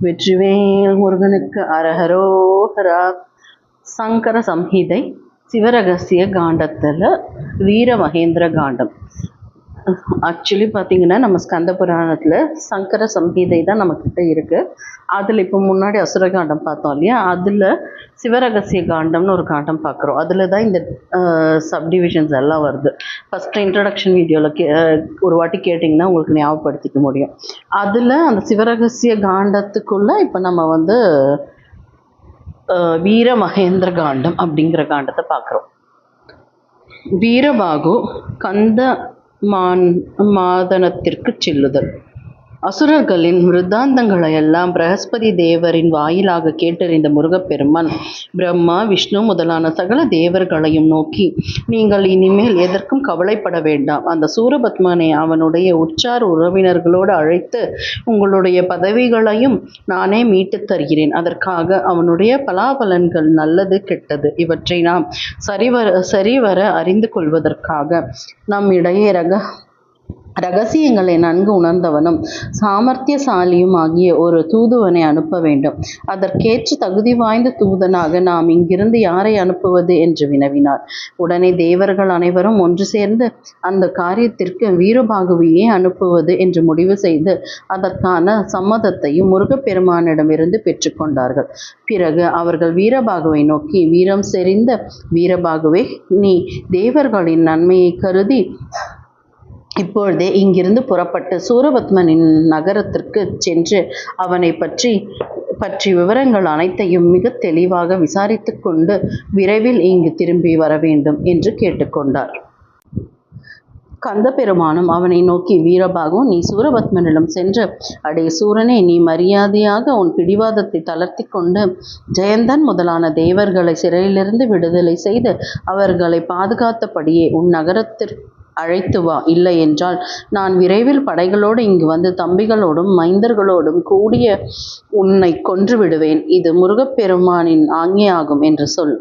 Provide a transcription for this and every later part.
வெற்றிவேல் முருகனுக்கு அரஹரோஹரா. சங்கர சம்ஹிதை சிவரகசிய காண்டத்தில் வீரமகேந்திர காண்டம். ஆக்சுவலி பார்த்திங்கன்னா நம்ம ஸ்கந்த புராணத்தில் சங்கர சம்ஹிதை தான் நம்மக்கிட்ட இருக்குது. அதில் இப்போ முன்னாடி அசுரகாண்டம் பார்த்தோம் இல்லையா, அதில் சிவரகசிய காண்டம்னு ஒரு காண்டம் பார்க்குறோம். அதில் தான் இந்த சப்டிவிஷன்ஸ் எல்லாம் வருது. ஃபஸ்ட்டு இன்ட்ரடக்ஷன் வீடியோவில் ஒரு வாட்டி கேட்டிங்கன்னா உங்களுக்கு ஞாபகப்படுத்திக்க முடியும். அதில் அந்த சிவரகசிய காண்டத்துக்குள்ளே இப்போ நம்ம வீரமகேந்திர காண்டம் அப்படிங்கிற காண்டத்தை பார்க்குறோம். வீரபாகு கந்த மாதனத்திற்கு செல்லுதல். அசுரர்களின் விருத்தாந்தங்களை எல்லாம் பிரகஸ்பதி தேவரின் வாயிலாக கேட்டறிந்த முருகப்பெருமான் பிரம்மா விஷ்ணு முதலான சகல தேவர்களையும் நோக்கி, நீங்கள் இனிமேல் எதற்கும் கவலைப்பட வேண்டாம். அந்த சூரபத்மனை அவனுடைய உற்சார் உறவினர்களோடு அழைத்து உங்களுடைய பதவிகளையும் நானே மீட்டு தருகிறேன். அதற்காக அவனுடைய பலாபலன்கள் நல்லது கெட்டது இவற்றை நாம் சரிவர அறிந்து கொள்வதற்காக நம்மிடையே ரகசியங்களை நன்கு உணர்ந்தவனும் சாமர்த்தியசாலியும் ஆகிய ஒரு தூதுவனை அனுப்ப வேண்டும். அதற்கேற்ற தகுதி வாய்ந்த தூதனாக நாம் இங்கிருந்து யாரை அனுப்புவது என்று வினவினார். உடனே தேவர்கள் அனைவரும் ஒன்று சேர்ந்து அந்த காரியத்திற்கு வீரபாகுவையே அனுப்புவது என்று முடிவு செய்து அதற்கான சம்மதத்தையும் முருகப்பெருமானிடமிருந்து பெற்றுக்கொண்டார்கள். பிறகு அவர்கள் வீரபாகுவை நோக்கி, வீரம் செறிந்த வீரபாகுவே, நீ தேவர்களின் நன்மையை கருதி இப்பொழுதே இங்கிருந்து புறப்பட்டு சூரபத்மனின் நகரத்திற்கு சென்று அவனை பற்றி விவரங்கள் அனைத்தையும் மிக தெளிவாக விசாரித்து கொண்டு விரைவில் இங்கு திரும்பி வர வேண்டும் என்று கேட்டுக்கொண்டார். கந்த பெருமானும் அவனை நோக்கி, வீரபாகு, நீ சூரபத்மனிடம் சென்று, அடே சூரனே, நீ மரியாதையாக உன் பிடிவாதத்தை தளர்த்தி கொண்டு ஜெயந்தன் முதலான தேவர்களை சிறையிலிருந்து விடுதலை செய்து அவர்களை பாதுகாத்தபடியே உன் நகரத்திற்கு அழைத்து வா. இல்லை என்றால் நான் விரைவில் படைகளோடு இங்கு வந்து தம்பிகளோடும் மைந்தர்களோடும் கூடிய உன்னை கொன்று விடுவேன். இது முருகப்பெருமானின் ஆజ్ఞையாகும் என்று சொல்.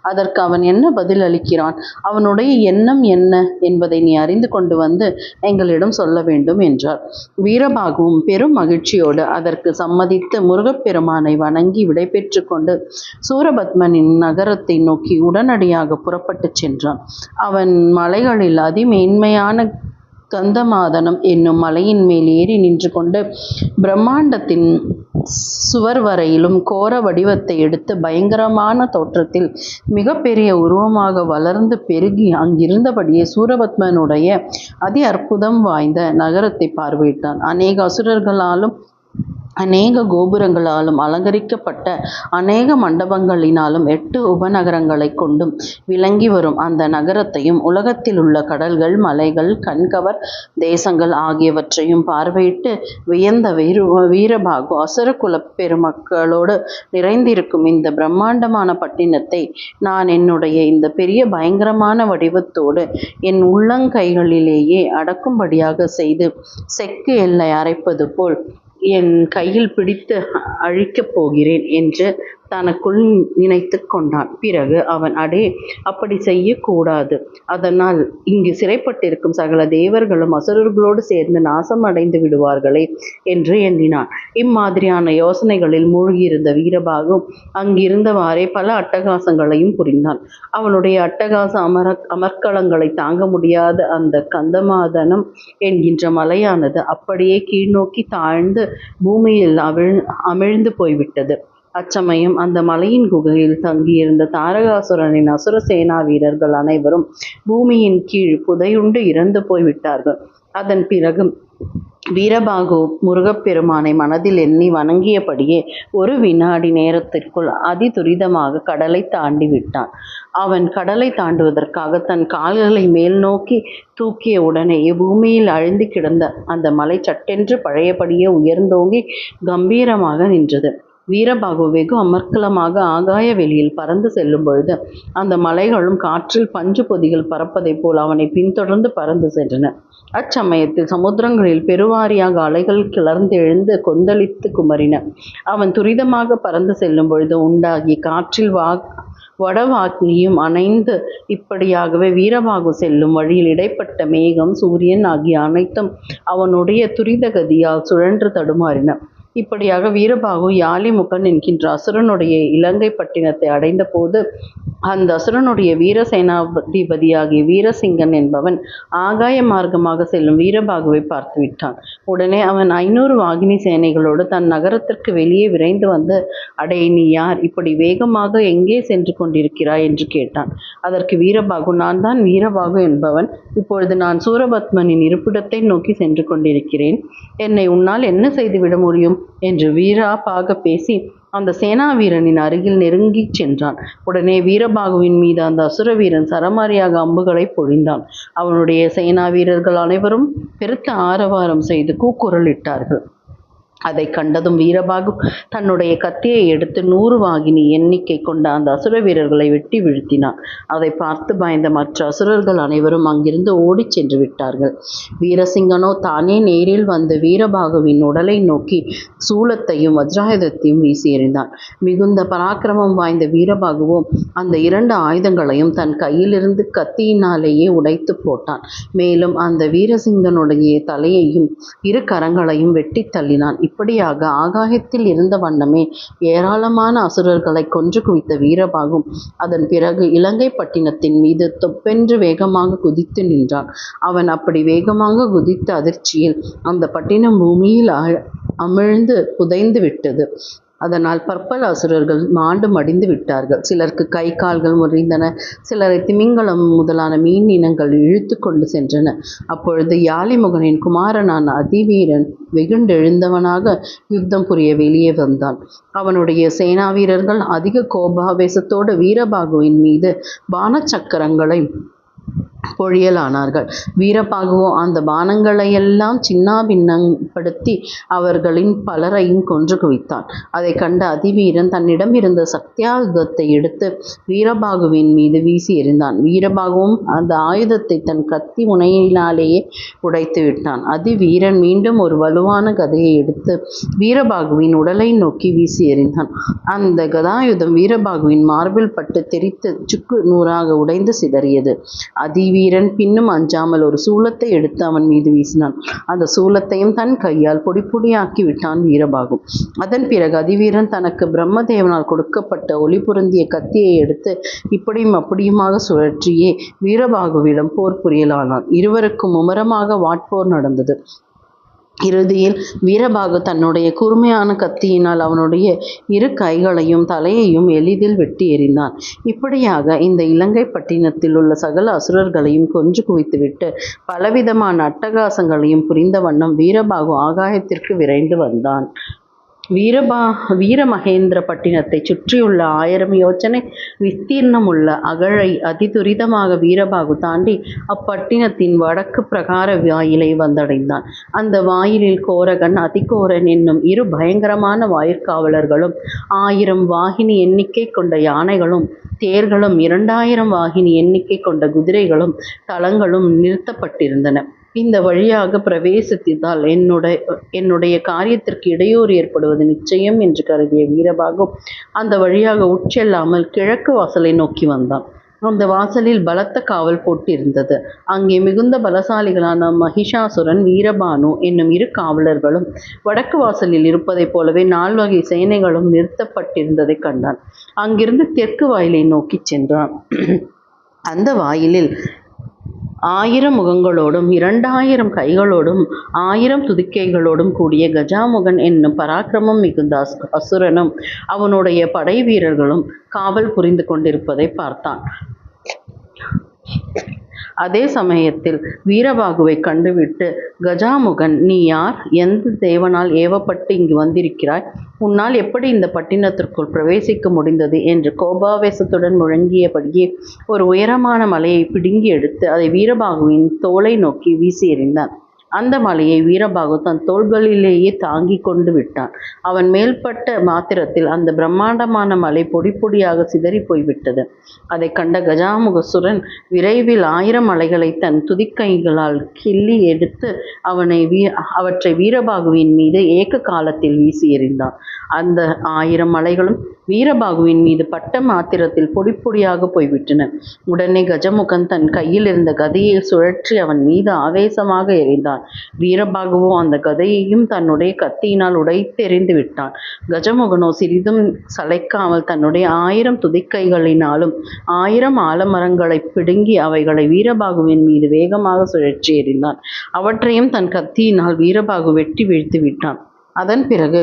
அதற்கு அவன் என்ன பதில் அளிக்கிறான், அவனுடைய எண்ணம் என்ன என்பதை நீ அறிந்து கொண்டு வந்து எங்களிடம் சொல்ல வேண்டும் என்றார். வீரபாகுவும் பெரும் மகிழ்ச்சியோடு அதற்கு சம்மதித்து முருகப்பெருமானை வணங்கி விடைபெற்று கொண்டு சூரபத்மனின் நகரத்தை நோக்கி உடனடியாக புறப்பட்டு சென்றான். அவன் மலைகளில் மேன்மையான கந்தமாதனம் என்னும் மலையின் மேல் ஏறி நின்று கொண்டு பிரம்மாண்டத்தின் சுவர் வரையிலும் கோர வடிவத்தை எடுத்து பயங்கரமான தோற்றத்தில் மிக பெரிய உருவமாக வளர்ந்து பெருகி அங்கிருந்தபடியே சூரபத்மனுடைய அதி அற்புதம் வாய்ந்த நகரத்தை பார்வையிட்டான். அநேக அசுரர்களாலும் அநேக கோபுரங்களாலும் அலங்கரிக்கப்பட்ட அநேக மண்டபங்களினாலும் 8 உபநகரங்களை கொண்டும் விளங்கி வரும் அந்த நகரத்தையும் உலகத்தில் உள்ள கடல்கள், மலைகள், கண்கவர் தேசங்கள் ஆகியவற்றையும் பார்வையிட்டு வியந்த வீரபாகு அசுரகுல பெருமக்களோடு நிறைந்திருக்கும் இந்த பிரம்மாண்டமான பட்டினத்தை நான் என்னுடைய இந்த பெரிய பயங்கரமான வடிவத்தோடு என் உள்ளங்கைகளிலேயே அடக்கும்படியாக செய்து செக்கு எல்லை அரைப்பது போல் என் கையில் பிடித்து அழிக்கப் போகிறேன் என்று தனக்குள் நினைத்து கொண்டான். பிறகு அவன், அடே, அப்படி செய்யக்கூடாது. அதனால் இங்கு சிறைப்பட்டிருக்கும் சகல தேவர்களும் அசுரர்களோடு சேர்ந்து நாசம் அடைந்து விடுவார்களே என்று எண்ணினான். இம்மாதிரியான யோசனைகளில் மூழ்கியிருந்த வீரபாகு அங்கிருந்தவாறே பல அட்டகாசங்களையும் புரிந்தான். அவனுடைய அட்டகாச அமர்க்களங்களை தாங்க முடியாத அந்த கந்தமாதனம் என்கின்ற மலையானது அப்படியே கீழ்நோக்கி தாழ்ந்து பூமியில் அமிழ்ந்து போய்விட்டது. அச்சமயம் அந்த மலையின் குகையில் தங்கியிருந்த தாரகாசுரனின் அசுர சேனா வீரர்கள் அனைவரும் பூமியின் கீழ் புதையுண்டு இறந்து போய்விட்டார்கள். அதன் பிறகு வீரபாகு முருகப்பெருமானை மனதில் எண்ணி வணங்கியபடியே ஒரு வினாடி நேரத்திற்குள் அதிதுரிதமாக கடலை தாண்டி விட்டான். அவன் கடலை தாண்டுவதற்காக தன் கால்களை மேல் நோக்கி தூக்கிய உடனே பூமியில் அழிந்து கிடந்த அந்த மலை சட்டென்று பழையபடியே உயர்ந்தோங்கி கம்பீரமாக நின்றது. வீரபாகு வெகு அமர்க்கலமாக ஆகாய வெளியில் பறந்து செல்லும் பொழுது அந்த மலைகளும் காற்றில் பஞ்சு பொதிகள் பறப்பதைப் போல் அவனை பின்தொடர்ந்து பறந்து சென்றன. அச்சமயத்தில் சமுத்திரங்களில் பெருவாரியாக அலைகள் கிளர்ந்தெழுந்து கொந்தளித்து குமரின. அவன் துரிதமாக பறந்து செல்லும் பொழுது உண்டாகி காற்றில் வடவாக்னியும் அணைந்து இப்படியாகவே வீரபாகு செல்லும் வழியில் இடைப்பட்ட மேகம், சூரியன் ஆகிய அனைத்தும் அவனுடைய துரித கதியால் சுழன்று தடுமாறின. இப்படியாக வீரபாகு யாலிமுகன் என்கின்ற அசுரனுடைய இலங்கை பட்டினத்தை அடைந்த போது அந்த அசுரனுடைய வீர சேனாதிபதியாகிய வீரசிங்கன் என்பவன் ஆகாய மார்க்கமாக செல்லும் வீரபாகுவை பார்த்து விட்டான். உடனே அவன் 500 வாகினி சேனைகளோடு தன் நகரத்திற்கு வெளியே விரைந்து வந்து, அடே, நீ யார்? இப்படி வேகமாக எங்கே சென்று கொண்டிருக்கிறாய் என்று கேட்டான். அதற்கு வீரபாகு, நான் தான் வீரபாகு என்பவன். இப்பொழுது நான் சூரபத்மனின் இருப்பிடத்தை நோக்கி சென்று கொண்டிருக்கிறேன். என்னை உன்னால் என்ன செய்துவிட முடியும் என்று வீராபாக பேசி அந்த சேனா வீரனின் அருகில் நெருங்கி சென்றான். உடனே வீரபாகுவின் மீது அந்த அசுர வீரன் சரமாரியாக அம்புகளை பொழிந்தான். அவனுடைய சேனா வீரர்கள் அனைவரும் பெருத்த ஆரவாரம் செய்து கூக்குரலிட்டார்கள். அதை கண்டதும் வீரபாகு தன்னுடைய கத்தியை எடுத்து 100 வாகினி எண்ணிக்கை கொண்ட அந்த அசுர வீரர்களை வெட்டி வீழ்த்தினான். அதை பார்த்து பயந்த மற்ற அசுரர்கள் அனைவரும் அங்கிருந்து ஓடிச் சென்று விட்டார்கள். வீரசிங்கனோ தானே நேரில் வந்து வீரபாகுவின் உடலை நோக்கி சூலத்தையும் வஜ்ராயுதத்தையும் வீசி எறிந்தான். மிகுந்த பராக்கிரமம் வாய்ந்த வீரபாகுவோ அந்த 2 ஆயுதங்களையும் தன் கையிலிருந்து கத்தியினாலேயே உடைத்து போட்டான். மேலும் அந்த வீரசிங்கனுடைய தலையையும் 2 கரங்களையும் வெட்டி தள்ளினான். இப்படியாக ஆகாயத்தில் இருந்த வண்ணமே ஏராளமான அசுரர்களை கொன்று குவித்த வீரபாகு அதன் பிறகு இலங்கை பட்டினத்தின் மீது தொப்பென்று வேகமாக குதித்து நின்றான். அவன் அப்படி வேகமாக குதித்த அதிர்ச்சியில் அந்த பட்டினம் பூமியில் அமிழ்ந்து புதைந்து விட்டது. அதனால் பற்பல அசுரர்கள் மாண்டு மடிந்து விட்டார்கள். சிலருக்கு கை கால்கள் முறிந்தன. சிலரை திமிங்கலம் முதலான மீன் இனங்கள் இழுத்து கொண்டு சென்றன. அப்பொழுது யாலிமுகனின் குமாரனான அதிவீரன் வெகுண்டெழுந்தவனாக யுத்தம் புரிய வெளியே வந்தான். அவனுடைய சேனா வீரர்கள் அதிக கோபாவேசத்தோடு வீரபாகுவின் மீது பானச்சக்கரங்களை பொழியலானார்கள். வீரபாகுவோ அந்த பானங்களையெல்லாம் சின்னாபின்னப்படுத்தி அவர்களின் பலரையும் கொன்று குவித்தான். அதை கண்ட அதிவீரன் தன்னிடம் இருந்த சக்தியாயுதத்தை எடுத்து வீரபாகுவின் மீது வீசி எறிந்தான். வீரபாகுவும் அந்த ஆயுதத்தை தன் கத்தி முனையினாலேயே உடைத்து விட்டான். அதிவீரன் மீண்டும் ஒரு வலுவான கதையை எடுத்து வீரபாகுவின் உடலை நோக்கி வீசி எறிந்தான். அந்த கதாயுதம் வீரபாகுவின் மார்பில் பட்டு தெரித்து சுக்கு நூறாக உடைந்து சிதறியது. அதிவீரன் பின்னும் அஞ்சாமல் ஒரு சூலத்தை எடுத்து அவன் மீது வீசினான். அந்த சூலத்தையும் தன் கையால் பொடி பொடியாக்கி விட்டான் வீரபாகு. அதன் பிறகு அதிவீரன் தனக்கு பிரம்மதேவனால் கொடுக்கப்பட்ட ஒளி பொருந்திய கத்தியை எடுத்து இப்படியும் அப்படியுமாக சுழற்றியே வீரபாகுவிடம் போர் புரியலானான். இருவருக்கும் மும்முரமாக வாட்போர் நடந்தது. இறுதியில் வீரபாகு தன்னுடைய கூர்மையான கத்தியினால் அவனுடைய 2 கைகளையும் தலையையும் எளிதில் வெட்டி எறிந்தான். இப்படியாக இந்த இலங்கை பட்டினத்தில் உள்ள சகல அசுரர்களையும் கொன்று குவித்துவிட்டு பலவிதமான அட்டகாசங்களையும் புரிந்த வண்ணம் வீரபாகு ஆகாயத்திற்கு விரைந்து வந்தான். வீரமகேந்திர பட்டினத்தை சுற்றியுள்ள 1000 யோசனை விஸ்தீர்ணமுள்ள அகழை அதிதுரிதமாக வீரபாகு தாண்டி அப்பட்டினத்தின் வடக்கு பிரகார வாயிலை வந்தடைந்தான். அந்த வாயிலில் கோரகன் அதிகோரன் என்னும் 2 பயங்கரமான வாயிற்காவலர்களும் 1000 வாகினி எண்ணிக்கை கொண்ட யானைகளும் தேர்களும் 2000 வாகினி எண்ணிக்கை கொண்ட குதிரைகளும் தளங்களும் நிறுத்தப்பட்டிருந்தன. இந்த வழியாக பிரவேசித்தால் என்னுடைய காரியத்திற்கு இடையூறு ஏற்படுவது நிச்சயம் என்று கருதிய வீரபாகு அந்த வழியாக உட்செல்லாமல் கிழக்கு வாசலை நோக்கி வந்தான். அந்த வாசலில் பலத்த காவல் போட்டிருந்தது. அங்கே மிகுந்த பலசாலிகளான மகிஷாசுரன், வீரபானு என்னும் 2 காவலர்களும் வடக்கு வாசலில் இருப்பதைப் போலவே 4 வகை சேனைகளும் நிறுத்தப்பட்டிருந்ததை கண்டான். அங்கிருந்து தெற்கு வாயிலை நோக்கி சென்றான். அந்த வாயிலில் 1000 முகங்களோடும் 2000 கைகளோடும் 1000 துதிக்கைகளோடும் கூடிய கஜாமுகன் என்னும் பராக்கிரமம் மிகுந்த அசுரனும் அவனுடைய படை வீரர்களும் காவல் புரிந்து கொண்டிருப்பதை பார்த்தான். அதே சமயத்தில் வீரபாகுவை கண்டுவிட்டு, கஜாமுகன், நீ யார்? எந்த தேவனால் ஏவப்பட்டு இங்கு வந்திருக்கிறாய்? உன்னால் எப்படி இந்த பட்டினத்திற்குள் பிரவேசிக்க முடிந்தது என்று கோபாவேசத்துடன் முழங்கியபடியே ஒரு உயரமான மலையை பிடுங்கி எடுத்து அதை வீரபாகுவின் தோளை நோக்கி வீசி எறிந்தான். அந்த மலையை வீரபாகு தன் தோள்களிலேயே தாங்கி கொண்டு விட்டான். அவன் மேல்பட்ட மாத்திரத்தில் அந்த பிரம்மாண்டமான மலை பொடி பொடியாக சிதறி போய்விட்டது. அதை கண்ட கஜாமுகசுரன் விரைவில் 1000 மலைகளை தன் துதிக்கைகளால் கிள்ளி எடுத்து அவற்றை வீரபாகுவின் மீது ஏக காலத்தில் வீசி எறிந்தான். அந்த 1000 மலைகளும் வீரபாகுவின் மீது பட்ட மாத்திரத்தில் பொடி பொடியாக போய்விட்டன. உடனே கஜமுகன் தன் கையில் இருந்த கதையை சுழற்றி அவன் மீது ஆவேசமாக எறிந்தான். வீரபாகுவோ அந்த கதையையும் தன்னுடைய கத்தியினால் உடைத்தெறிந்து விட்டான். கஜமுகனோ சிறிதும் சளைக்காமல் தன்னுடைய 1000 துதிக்கைகளினாலும் 1000 ஆலமரங்களை பிடுங்கி அவைகளை வீரபாகுவின் மீது வேகமாக சுழற்றி எறிந்தான். அவற்றையும் தன் கத்தியினால் வீரபாகு வெட்டி வீழ்த்தி விட்டான். அதன் பிறகு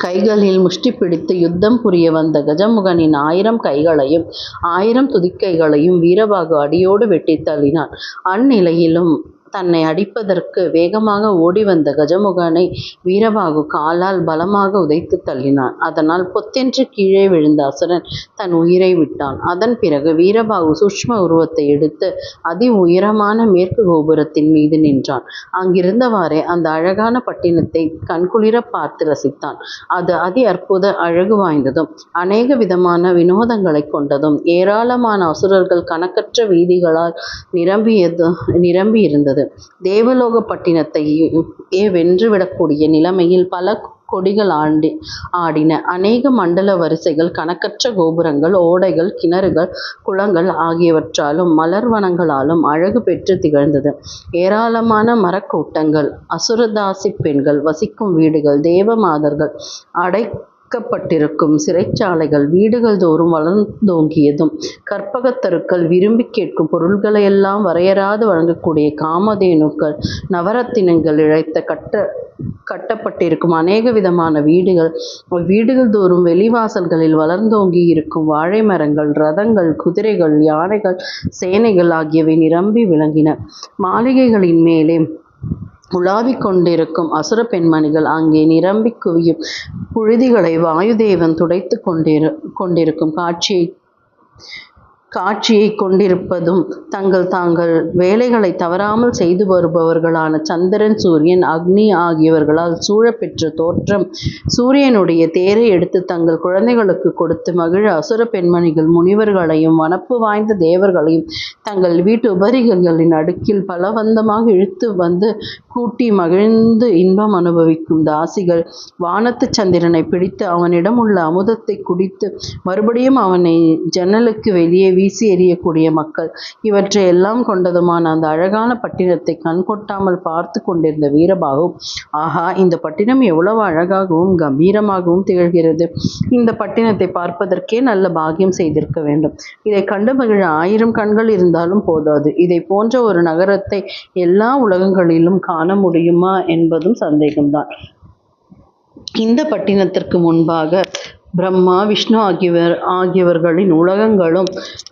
கைகளில் முஷ்டி பிடித்து யுத்தம் புரிய வந்த கஜமுகனின் 1000 கைகளையும் 1000 துதிக்கைகளையும் வீரபாகு அடியோடு வெட்டி தள்ளினான். அந்நிலையிலும் தன்னை அடிப்பதற்கு வேகமாக ஓடி வந்த கஜமுகனை வீரபாகு காலால் பலமாக உதைத்து தள்ளினான். அதனால் பொத்தென்று கீழே விழுந்த அசுரன் தன் உயிரை விட்டான். அதன் பிறகு வீரபாகு சூட்சும உருவத்தை எடுத்து அதி உயரமான மேற்கு கோபுரத்தின் மீது நின்றான். அங்கிருந்தவாறே அந்த அழகான பட்டினத்தை கண்குளிர பார்த்து ரசித்தான். அது அதி அற்புத அழகு வாய்ந்ததும் அநேக விதமான வினோதங்களை கொண்டதும் ஏராளமான அசுரர்கள் கணக்கற்ற வீதிகளால் நிரம்பியிருந்தது. தேவலோக பட்டினத்தையே வென்றுவிடக்கூடிய நிலைமையில் பல கொடிகள் ஆடின. அநேக மண்டல வரிசைகள், கணக்கற்ற கோபுரங்கள், ஓடைகள், கிணறுகள், குளங்கள் ஆகியவற்றாலும் மலர்வனங்களாலும் அழகு பெற்று திகழ்ந்தது. ஏராளமான மரக்கூட்டங்கள், அசுரதாசி பெண்கள் வசிக்கும் வீடுகள், தேவமாதர்கள் அடைக்கப்பட்டிருக்கும் சிறைச்சாலைகள், வீடுகள் தோறும் வளர்ந்தோங்கியதும் கற்பகத்தருக்கள், விரும்பி கேட்கும் பொருள்களையெல்லாம் வரையறாது வழங்கக்கூடிய காமதேனுக்கள், நவரத்தினங்கள் இழைத்த கட்டப்பட்டிருக்கும் அநேக விதமான வீடுகள், வீடுகள் தோறும் வெளிவாசல்களில் வளர்ந்தோங்கி இருக்கும் வாழை மரங்கள், ரதங்கள், குதிரைகள், யானைகள், சேனைகள் ஆகியவை நிரம்பி விளங்கின. மாளிகைகளின் மேலே உலாவிக் கொண்டிருக்கும் அசுர பெண்மணிகள், அங்கே நிரம்பி குவியும் புழுதிகளை வாயுதேவன் துடைத்து கொண்டிருக்கும் காட்சியை கொண்டிருப்பதும், தாங்கள் வேலைகளை தவறாமல் செய்து வருபவர்களான சந்திரன், சூரியன், அக்னி ஆகியவர்களால் சூழப்பெற்ற தோற்றம், சூரியனுடைய தேரை எடுத்து தங்கள் குழந்தைகளுக்கு கொடுத்து மகிழ அசுர பெண்மணிகள், முனிவர்களையும் வனப்பு வாய்ந்த தேவர்களையும் தங்கள் வீட்டு உபரிகளின் அடுக்கில் பலவந்தமாக இழுத்து வந்து கூட்டி மகிழ்ந்து இன்பம் அனுபவிக்கும் தாசிகள், வானத்து சந்திரனை பிடித்து அவனிடம் உள்ள அமுதத்தை குடித்து மறுபடியும் அவனை ஜன்னலுக்கு வெளியே வீசி எறியக்கூடிய மக்கள், இவற்றை எல்லாம் கொண்டதுமான அந்த அழகான பட்டினத்தை கண்கொட்டாமல் பார்த்து கொண்டிருந்த வீரபாகு, ஆஹா, இந்த பட்டினம் எவ்வளவு அழகாகவும் கம்பீரமாகவும் திகழ்கிறது. இந்த பட்டினத்தை பார்ப்பதற்கே நல்ல பாக்கியம் செய்திருக்க வேண்டும். இதை கண்டு மகிழ 1000 கண்கள் இருந்தாலும் போதாது. இதை போன்ற ஒரு நகரத்தை எல்லா உலகங்களிலும் காண முடியுமா என்பதும் சந்தேகம்தான். இந்த பட்டினத்திற்கு முன்பாக பிரம்மா, விஷ்ணு ஆகியவர்களின் உலகங்களும்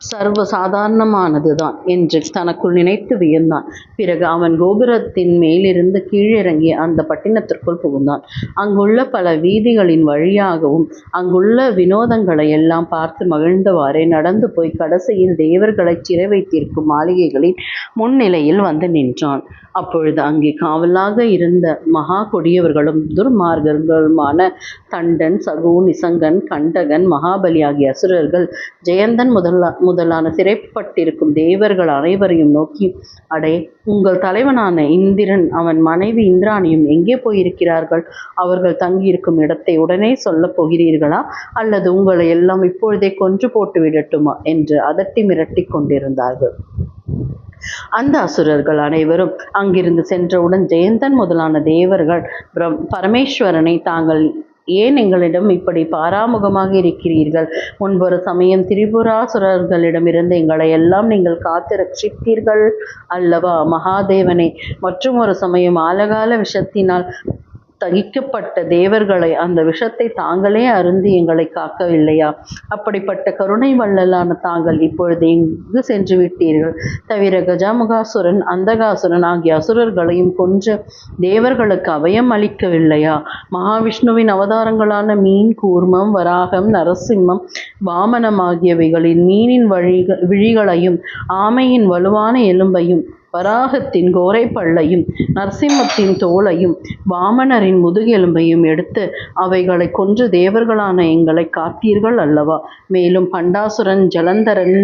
சர்வ சாதாரணமானதுதான் என்று தனக்குள் நினைத்து வியந்தான். பிறகு அவன் கோபுரத்தின் மேலிருந்து கீழிறங்கி அந்த பட்டினத்திற்குள் புகுந்தான். அங்குள்ள பல வீதிகளின் வழியாகவும் அங்குள்ள வினோதங்களை எல்லாம் பார்த்து மகிழ்ந்தவாறே நடந்து போய் கடைசியில் தேவர்களை சிறை வைத்திருக்கும் மாளிகைகளின் முன்னிலையில் வந்து நின்றான். அப்பொழுது அங்கே காவலாக இருந்த மகா கொடியவர்களும் துர்மார்க்கர்களுமான தண்டன், சகு, நிசங்கன், கண்டகன், மகாபலி ஆகிய அசுரர்கள் ஜெயந்தன் முதலான சிறைப்பட்டிருக்கும் தேவர்கள் அனைவரையும் நோக்கி, அடே, உங்கள் தலைவனான இந்திரன் அவன் மனைவி இந்திராணியும் எங்கே போயிருக்கிறார்கள்? அவர்கள் தங்கியிருக்கும் இடத்தை உடனே சொல்லப் போகிறீர்களா, அல்லது உங்களை எல்லாம் இப்பொழுதே கொன்று போட்டு விடட்டுமா என்று அதட்டி மிரட்டி கொண்டிருந்தார்கள். அந்த அசுரர்கள் அனைவரும் அங்கிருந்து சென்றவுடன் ஜெயந்தன் முதலான தேவர்கள் பரமேஸ்வரனை, தாங்கள் ஏன் எங்களிடம் இப்படி பாராமுகமாக இருக்கிறீர்கள்? முன்பொரு சமயம் திரிபுராசுரர்களிடமிருந்து எங்களை எல்லாம் நீங்கள் காத்து ரட்சித்தீர்கள் அல்லவா மகாதேவனே? மற்றும் ஒரு சமயம் ஆலகால விஷத்தினால் தகிக்கப்பட்ட தேவர்களை அந்த விஷத்தை தாங்களே அருந்தி எங்களை காக்கவில்லையா? அப்படிப்பட்ட கருணை வள்ளலான தாங்கள் இப்பொழுது எங்கு சென்று விட்டீர்கள்? தவிர கஜமுகாசுரன், அந்தகாசுரன் ஆகிய அசுரர்களையும் கொன்று தேவர்களுக்கு அபயம் அளிக்கவில்லையா? மகாவிஷ்ணுவின் அவதாரங்களான மீன், கூர்மம், வராகம், நரசிம்மம், வாமனம் ஆகியவைகளின் மீனின் விழிகளையும், ஆமையின் வலுவான எலும்பையும், வராகத்தின் கோரை பல்லையும், நரசிம்மத்தின் தோலையும், வாமனரின் முதுகெலும்பையும் எடுத்து அவைகளை கொன்று தேவர்களான எங்களை காத்தீர்கள் அல்லவா? மேலும் பண்டாசுரன், ஜலந்தரன்,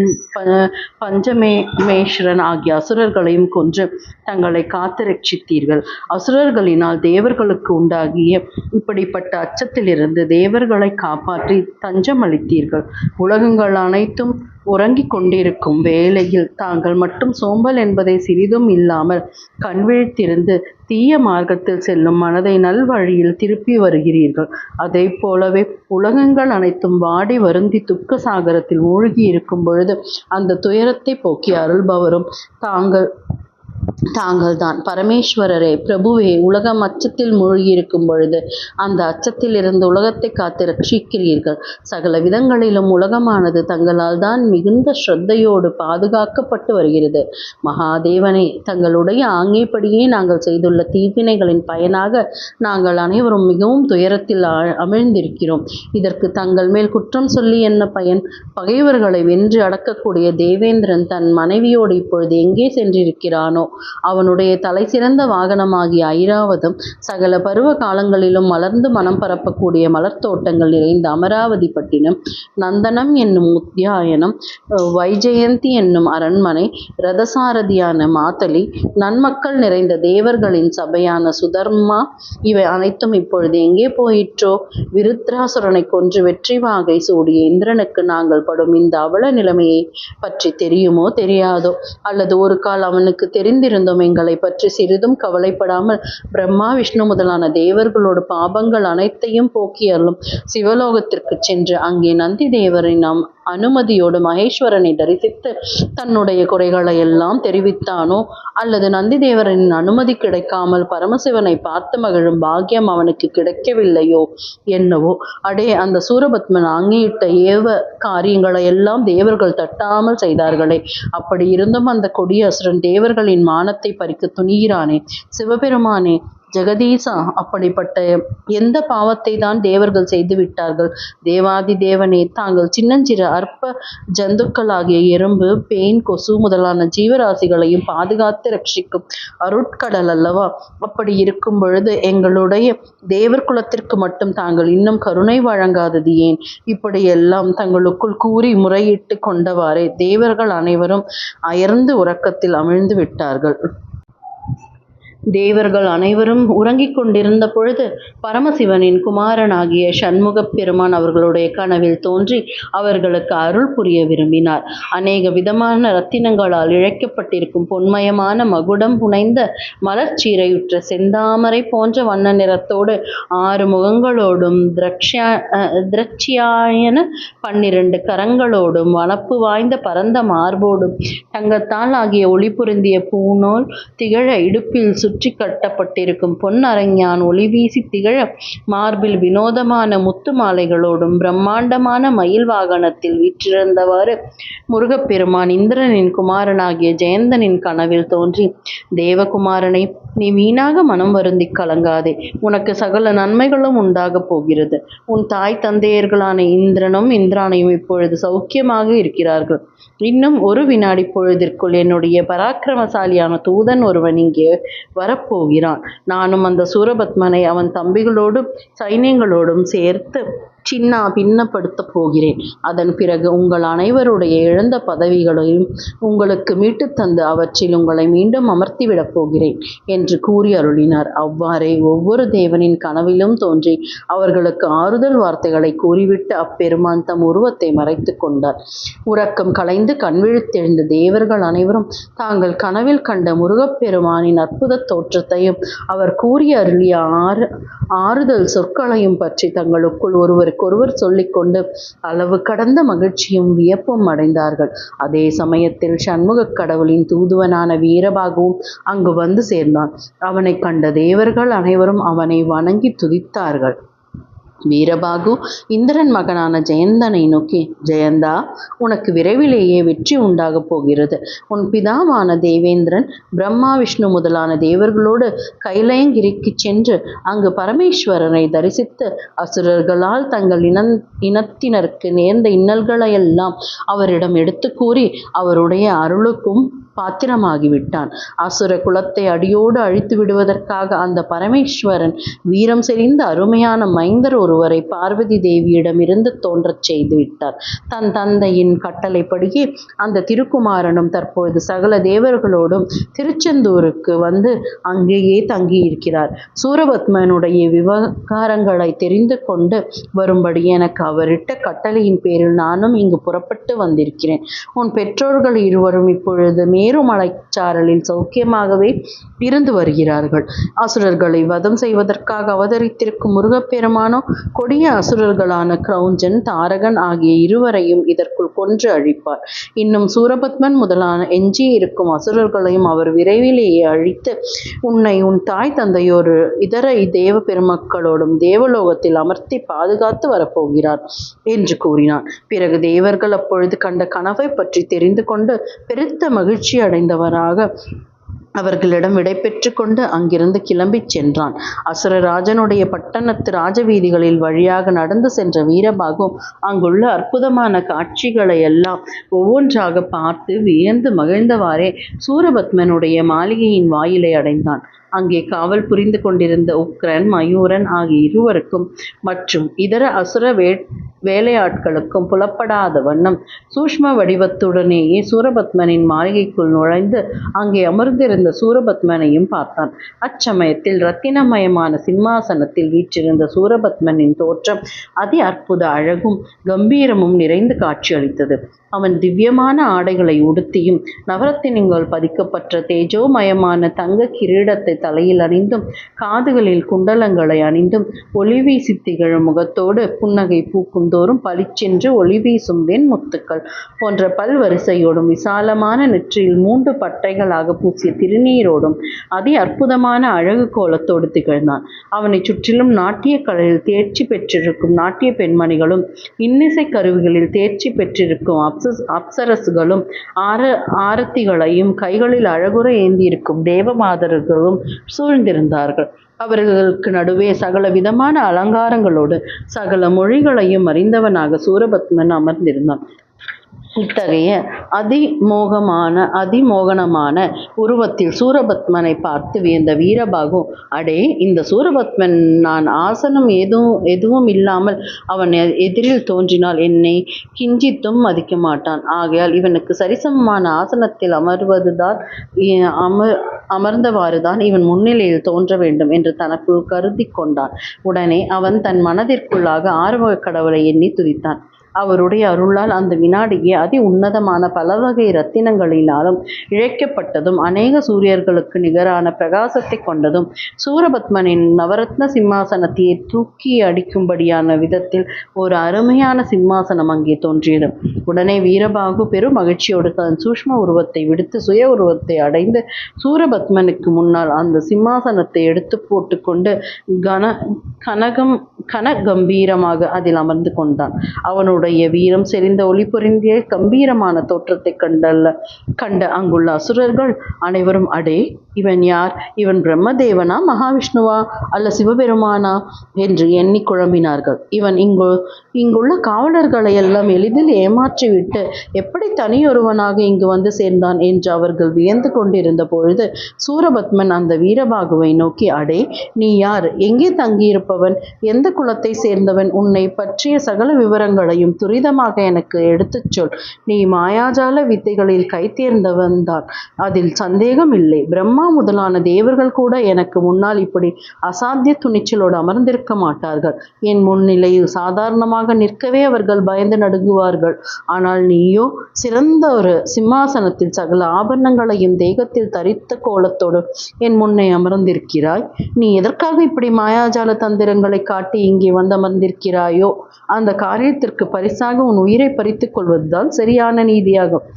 பஞ்சமேஸ்வரன் ஆகிய அசுரர்களையும் கொன்று தங்களை காத்து ரட்சித்தீர்கள். அசுரர்களினால் தேவர்களுக்கு உண்டாகிய இப்படிப்பட்ட அச்சத்திலிருந்து தேவர்களை காப்பாற்றி தஞ்சம் அளித்தீர்கள். உலகங்கள் அனைத்தும் உறங்கிக் கொண்டிருக்கும் வேளையில் தாங்கள் மட்டும் சோம்பல் என்பதை சிறிதும் இல்லாமல் கண்விழித்திருந்து தீய மார்க்கத்தில் செல்லும் மனதை நல்வழியில் திருப்பி வருகிறீர்கள். அதை போலவே உலகங்கள் அனைத்தும் வாடி வருந்தி துக்க சாகரத்தில் மூழ்கி இருக்கும் பொழுது அந்த துயரத்தை போக்கி அருள்பவரும் தாங்கள்தான். பரமேஸ்வரரே, பிரபுவே, உலகம் அச்சத்தில் மூழ்கியிருக்கும் பொழுது அந்த அச்சத்தில் இருந்து உலகத்தை காத்து ரட்சிக்கிறீர்கள். சகல விதங்களிலும் உலகமானது தங்களால் தான் மிகுந்த ஸ்ரத்தையோடு பாதுகாக்கப்பட்டு வருகிறது. மகாதேவனே, தங்களுடைய ஆங்கைப்படியே நாங்கள் செய்துள்ள தீவினைகளின் பயனாக நாங்கள் அனைவரும் மிகவும் துயரத்தில் அமிழ்ந்திருக்கிறோம். இதற்கு தங்கள் மேல் குற்றம் சொல்லி என்ன பயன்? பகைவர்களை வென்று அடக்கக்கூடிய தேவேந்திரன் தன் மனைவியோடு இப்பொழுது எங்கே சென்றிருக்கிறானோ? அவனுடைய தலை சிறந்த வாகனமாகிய ஐராவதம், சகல பருவ காலங்களிலும் மலர்ந்து மனம் பரப்பக்கூடிய மலர் தோட்டங்கள் நிறைந்த அமராவதி பட்டினம், நந்தனம் என்னும் உத்தியாயனம், வைஜெயந்தி என்னும் அரண்மனை, ரதசாரதியான மாத்தலி, நன்மக்கள் நிறைந்த தேவர்களின் சபையான சுதர்மா, இவை அனைத்தும் இப்பொழுது எங்கே போயிற்றோ? விருத்ராசுரனை கொன்று வெற்றி வாகை சூடிய இந்திரனுக்கு நாங்கள் படும் இந்த அவல நிலைமையை பற்றி தெரியுமோ தெரியாதோ? அல்லது ஒரு கால் அவனுக்கு தெரிந்திருந்தோம் எங்களை பற்றி சிறிதும் கவலைப்படாமல் பிரம்மா விஷ்ணு முதலான தேவர்களோடு பாபங்கள் அனைத்தையும் போக்கி அருளும் சிவலோகத்திற்கு சென்று அங்கே நந்தி தேவரின் அனுமதியோடு மகேஸ்வரனை தரிசித்து தன்னுடைய குறைகளை எல்லாம் தெரிவித்தானோ? அல்லது நந்தி தேவரின் அனுமதி கிடைக்காமல் பரமசிவனை பார்த்து மகிழும் பாக்கியம் அவனுக்கு கிடைக்கவில்லையோ என்னவோ? அடே, அந்த சூரபத்மன் ஆங்கியிட்ட ஏவ காரியங்களை எல்லாம் தேவர்கள் தட்டாமல் செய்தார்களே. அப்படி இருந்தும் அந்த கொடிய அசுரன் தேவர்களின் மானத்தை பறிக்க துணிகிறானே. சிவபெருமானே, ஜெகதீசா, அப்படிப்பட்ட எந்த பாவத்தை தான் தேவர்கள் செய்து விட்டார்கள்? தேவாதி தேவனே, தாங்கள் சின்னஞ்சிறு அற்ப ஜந்துக்களாகிய எறும்பு, பேன், கொசு முதலான ஜீவராசிகளையும் பாதுகாத்து ரட்சிக்கும் அருட்கடல் அல்லவா? அப்படி இருக்கும் பொழுது எங்களுடைய தேவர் குலத்திற்கு மட்டும் தாங்கள் இன்னும் கருணை வழங்காதது ஏன்? இப்படியெல்லாம் தங்களுக்குள் கூறி முறையிட்டு கொண்டவாறே தேவர்கள் அனைவரும் அயர்ந்து உறக்கத்தில் அமிழ்ந்து விட்டார்கள். தேவர்கள் அனைவரும் உறங்கிக் கொண்டிருந்த பொழுது பரமசிவனின் குமாரனாகிய சண்முகப் பெருமான் அவர்களுடைய கனவில் தோன்றி அவர்களுக்கு அருள் புரிய விரும்பினார். அநேக விதமான ரத்தினங்களால் இழைக்கப்பட்டிருக்கும் பொன்மயமான மகுடம் புனைந்த மலர்ச்சீரையுற்ற செந்தாமரை போன்ற வண்ண நிறத்தோடு 6 முகங்களோடும் திரட்சியாயன 12 கரங்களோடும் வனப்பு வாய்ந்த பரந்த மார்போடும் தங்கத்தால் ஆகிய ஒளி பொருந்திய பூநூல் திகழ இடுப்பில் சுற்றி கட்டப்பட்டிருக்கும் பொன் அரஞ்ஞான் ஒளி வீசி திகழ மார்பில் வினோதமான முத்து மாலைகளோடும் பிரம்மாண்டமான மயில் வாகனத்தில் வீற்றிருந்தவாறு முருகப்பெருமான் இந்திரனின் குமாரனாகிய ஜெயந்தனின் கனவில் தோன்றி, தேவகுமாரனை, நீ வீணாக மனம் வருந்தி கலங்காதே. உனக்கு சகல நன்மைகளும் உண்டாக போகிறது. உன் தாய் தந்தையர்களான இந்திரனும் இந்திராணியும் இப்பொழுது சௌக்கியமாக இருக்கிறார்கள். இன்னும் ஒரு வினாடி பொழுதிற்குள் என்னுடைய பராக்கிரமசாலியான தூதன் ஒருவன் இங்கே வரப்போகிறான். நானும் அந்த சூரபத்மனை அவன் தம்பிகளோடும் சைன்யங்களோடும் சேர்த்து சின்ன பின்னப்படுத்தப் போகிறேன். அதன் பிறகு உங்கள் அனைவருடைய இழந்த பதவிகளையும் உங்களுக்கு மீட்டு தந்து அவற்றில் உங்களை மீண்டும் அமர்த்திவிடப் போகிறேன் என்று கூறி அருளினார். அவ்வாறே ஒவ்வொரு தேவனின் கனவிலும் தோன்றி அவர்களுக்கு ஆறுதல் வார்த்தைகளை கூறிவிட்டு அப்பெருமான் தம் உருவத்தை மறைத்து கொண்டார். உறக்கம் கலைந்து கண்விழித்தெழுந்த தேவர்கள் அனைவரும் தாங்கள் கனவில் கண்ட முருகப்பெருமானின் அற்புத தோற்றத்தையும் அவர் கூறி அருளிய ஆறுதல் சொற்களையும் பற்றி தங்களுக்குள் ஒருவர் சொல்லிக்கொண்டு அளவு கடந்த மகிழ்ச்சியும் வியப்பும் அடைந்தார்கள். அதே சமயத்தில் சண்முகக் கடவுளின் தூதுவனான வீரபாகுவும் அங்கு வந்து சேர்ந்தான். அவனை கண்ட தேவர்கள் அனைவரும் அவனை வணங்கி துதித்தார்கள். வீரபாகு இந்திரன் மகனான ஜெயந்தனை நோக்கி, ஜெயந்தா, உனக்கு விரைவிலேயே வெற்றி உண்டாகப் போகிறது. உன் பிதாவான தேவேந்திரன் பிரம்மா விஷ்ணு முதலான தேவர்களோடு கைலயங்கிரிக்கு சென்று அங்கு பரமேஸ்வரனை தரிசித்து அசுரர்களால் தங்கள் இனத்தினருக்கு நேர்ந்த இன்னல்களையெல்லாம் அவரிடம் எடுத்து கூறி அவருடைய அருளுக்கும் பாத்திரமாகிவிட்டான். அசுர குலத்தை அடியோடு அழித்து விடுவதற்காக அந்த பரமேஸ்வரன் வீரம் செறிந்த அருமையான மைந்தர் ஒருவரை பார்வதி தேவியிடமிருந்து தோன்றச் செய்து விட்டார். தன் தந்தையின் கட்டளைப்படியே அந்த திருக்குமாரனும் தற்பொழுது சகல தேவர்களோடும் திருச்செந்தூருக்கு வந்து அங்கேயே தங்கியிருக்கிறார். சூரபத்மனுடைய விவகாரங்களை தெரிந்து கொண்டு வரும்படி எனக்கு அவரிட்ட கட்டளையின் பேரில் நானும் இங்கு புறப்பட்டு வந்திருக்கிறேன். உன் பெற்றோர்கள் இருவரும் இப்பொழுது மேருமலைச்சாரலில் சௌக்கியமாகவே இருந்து வருகிறார்கள். அசுரர்களை வதம் செய்வதற்காக அவதரித்திருக்கும் முருகப்பெருமானோ கொடிய அசுரர்களான கிரௌஞ்சன், தாரகன் ஆகிய இருவரையும் இதற்குள் கொன்று அழிப்பார். இன்னும் சூரபத்மன் முதலான எஞ்சி இருக்கும் அசுரர்களையும் அவர் விரைவிலேயே அழித்து உன்னை உன் தாய் தந்தையோடு இதர தேவ பெருமக்களோடும் தேவலோகத்தில் அமர்த்தி பாதுகாத்து வரப்போகிறார் என்று கூறினான். பிறகு தேவர்கள் அப்பொழுது கண்ட கனவை பற்றி தெரிந்து கொண்டு பெருத்த மகிழ்ச்சி அடைந்தவராக அவர்களிடம் விடைபெற்று கொண்டு அங்கிருந்து கிளம்பிச் சென்றான். அசுரராஜனுடைய பட்டணத்து ராஜவீதிகளில் வழியாக நடந்து சென்ற வீரபாகு அங்குள்ள அற்புதமான காட்சிகளை எல்லாம் ஒவ்வொன்றாக பார்த்து வியந்து மகிழ்ந்தவாறே சூரபத்மனுடைய மாளிகையின் வாயிலை அடைந்தான். அங்கே காவல் புரிந்து கொண்டிருந்த உக்ரன், மயூரன் ஆகிய இருவருக்கும் மற்றும் இதர அசுர வேலையாட்களுக்கும் புலப்படாத வண்ணம் சூஷ்ம வடிவத்துடனேயே சூரபத்மனின் மாளிகைக்குள் நுழைந்து அங்கே அமர்ந்திருந்த சூரபத்மனையும் பார்த்தான். அச்சமயத்தில் இரத்தினமயமான சிம்மாசனத்தில் வீற்றிருந்த சூரபத்மனின் தோற்றம் அதி அற்புத அழகும் கம்பீரமும் நிறைந்து காட்சியளித்தது. அவன் திவ்யமான ஆடைகளை உடுத்தியும் நவரத்தினங்கள் பதிக்கப்பட்ட தேஜோமயமான தங்க கிரீடத்தை தலையில் அணிந்தும் காதுகளில் குண்டலங்களை அணிந்தும் ஒளி வீசி திகழும் முகத்தோடு புன்னகை பூக்கும் தோறும் பளிச்சென்று ஒளி வீசும் வெண் முத்துக்கள் போன்ற பல்வரிசையோடும் விசாலமான நெற்றியில் 3 பட்டைகளாக பூசிய திருநீரோடும் அதி அற்புதமான அழகு கோலத்தோடு திகழ்ந்தான். அவனை சுற்றிலும் நாட்டிய கலையில் தேர்ச்சி பெற்றிருக்கும் நாட்டிய பெண்மணிகளும் இன்னிசை கருவிகளில் தேர்ச்சி பெற்றிருக்கும் அப்சரசுகளும் ஆரத்திகளையும் கைகளில் அழகுற ஏந்தியிருக்கும் தேவமாதர்களும் சூழ்ந்திருந்தார்கள். அவர்களுக்கு நடுவே சகல விதமான அலங்காரங்களோடு சகல மொழிகளையும் அறிந்தவனாக சூரபத்மன் அமர்ந்திருந்தான். இத்தகைய அதிமோகனமான உருவத்தில் சூரபத்மனை பார்த்து வியந்த வீரபாகு, அடே, இந்த சூரபத்மன் நான் ஆசனம் எதுவும் இல்லாமல் அவன் எதிரில் தோன்றினால் என்னை கிஞ்சித்தும் மதிக்க மாட்டான். ஆகையால் இவனுக்கு சரிசமமான ஆசனத்தில் அமர்ந்தவாறுதான் இவன் முன்னிலையில் தோன்ற வேண்டும் என்று தனக்குள் கருதி கொண்டான். உடனே அவன் தன் மனதிற்குள்ளாக ஆறுமுக கடவுளை எண்ணி துதித்தான். அவருடைய அருளால் அந்த வினாடியே அதி உன்னதமான பலவகை இரத்தினங்களினாலும் இழைக்கப்பட்டதும் அநேக சூரியர்களுக்கு நிகரான பிரகாசத்தை கொண்டதும் சூரபத்மனின் நவரத்ன சிம்மாசனத்தையே தூக்கி அடிக்கும்படியான விதத்தில் ஒரு அருமையான சிம்மாசனம் அங்கே தோன்றியது. உடனே வீரபாகு பெரும் மகிழ்ச்சியோடு தன் சூஷ்ம உருவத்தை விடுத்து சுய உருவத்தை அடைந்து சூரபத்மனுக்கு முன்னால் அந்த சிம்மாசனத்தை எடுத்து போட்டுக்கொண்டு கனகம்பீரமாக அதில் அமர்ந்து கொண்டான். அவனுடைய வீரம் செறிந்த ஒளி பொருந்திய கம்பீரமான தோற்றத்தை கண்ட அங்குள்ள அசுரர்கள் அனைவரும், அடே, இவன் யார்? இவன் பிரம்மதேவனா, மகாவிஷ்ணுவா, அல்ல சிவபெருமானா என்று எண்ணி குழம்பினார்கள். இவன் இங்குள்ள காவலர்களை எல்லாம் எளிதில் ஏமாற்றிவிட்டு எப்படி தனியொருவனாக இங்கு வந்து சேர்ந்தான் என்று அவர்கள் வியந்து கொண்டிருந்த பொழுது சூரபத்மன் அந்த வீரபாகுவை நோக்கி, அடே, நீ யார்? எங்கே தங்கியிருப்பவன்? எந்த குலத்தை சேர்ந்தவன்? உன்னை பற்றிய சகல விவரங்களையும் துரிதமாக எனக்கு எடுத்துச் சொல். நீ மாயாஜால வித்தைகளில் கை தேர்ந்தவன்தான், அதில் சந்தேகம் இல்லை. பிரம்மா முதலான தேவர்கள் கூட எனக்கு முன்னால் இப்படி அசாத்திய துணிச்சலோடு அமர்ந்திருக்க மாட்டார்கள். என் முன்னிலையில் சாதாரணமாக நிற்கவே அவர்கள் பயந்து நடுங்குவார்கள். ஆனால் நீயோ சிறந்த ஒரு சிம்மாசனத்தில் சகல ஆபரணங்களையும் தேகத்தில் தரித்த கோலத்தோடு என் முன்னே அமர்ந்திருக்கிறாய். நீ எதற்காக இப்படி மாயாஜால தந்திரங்களை காட்டி இங்கே வந்து அமர்ந்திருக்கிறாயோ அந்த காரியத்திற்கு பரிசாக உன் உயிரை பறித்துக் கொள்வதுதான் சரியான நீதியாகும்.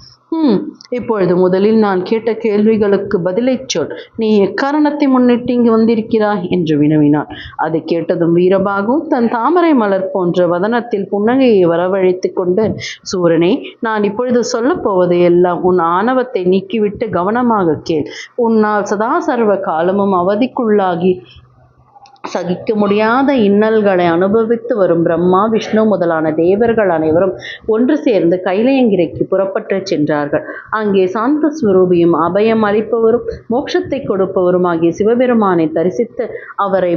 இப்பொழுது முதலில் நான் கேட்ட கேள்விகளுக்கு பதிலை சொல். நீ எக்காரணத்தை முன்னிட்டு இங்கு வந்திருக்கிறாய் என்று வினவினான். அதை கேட்டதும் வீரபாகு தன் தாமரை மலர் போன்ற வதனத்தில் புன்னகையை வரவழைத்து கொண்டு, சூரனே, நான் இப்பொழுது சொல்லப் போவது எல்லாம் உன் ஆணவத்தை நீக்கிவிட்டு கவனமாக கேள். உன்னால் சதா சர்வ காலமும் அவதிக்குள்ளாகி சகிக்க முடியாத இன்னல்களை அனுபவித்து வரும் பிரம்மா, விஷ்ணு முதலான தேவர்கள் அனைவரும் ஒன்று சேர்ந்து கைலையங்கிரிக்கு புறப்பட்டு சென்றார்கள். அங்கே சாந்த ஸ்வரூபியும் அபயம் அளிப்பவரும் மோட்சத்தை கொடுப்பவரும் ஆகிய சிவபெருமானை தரிசித்து அவரை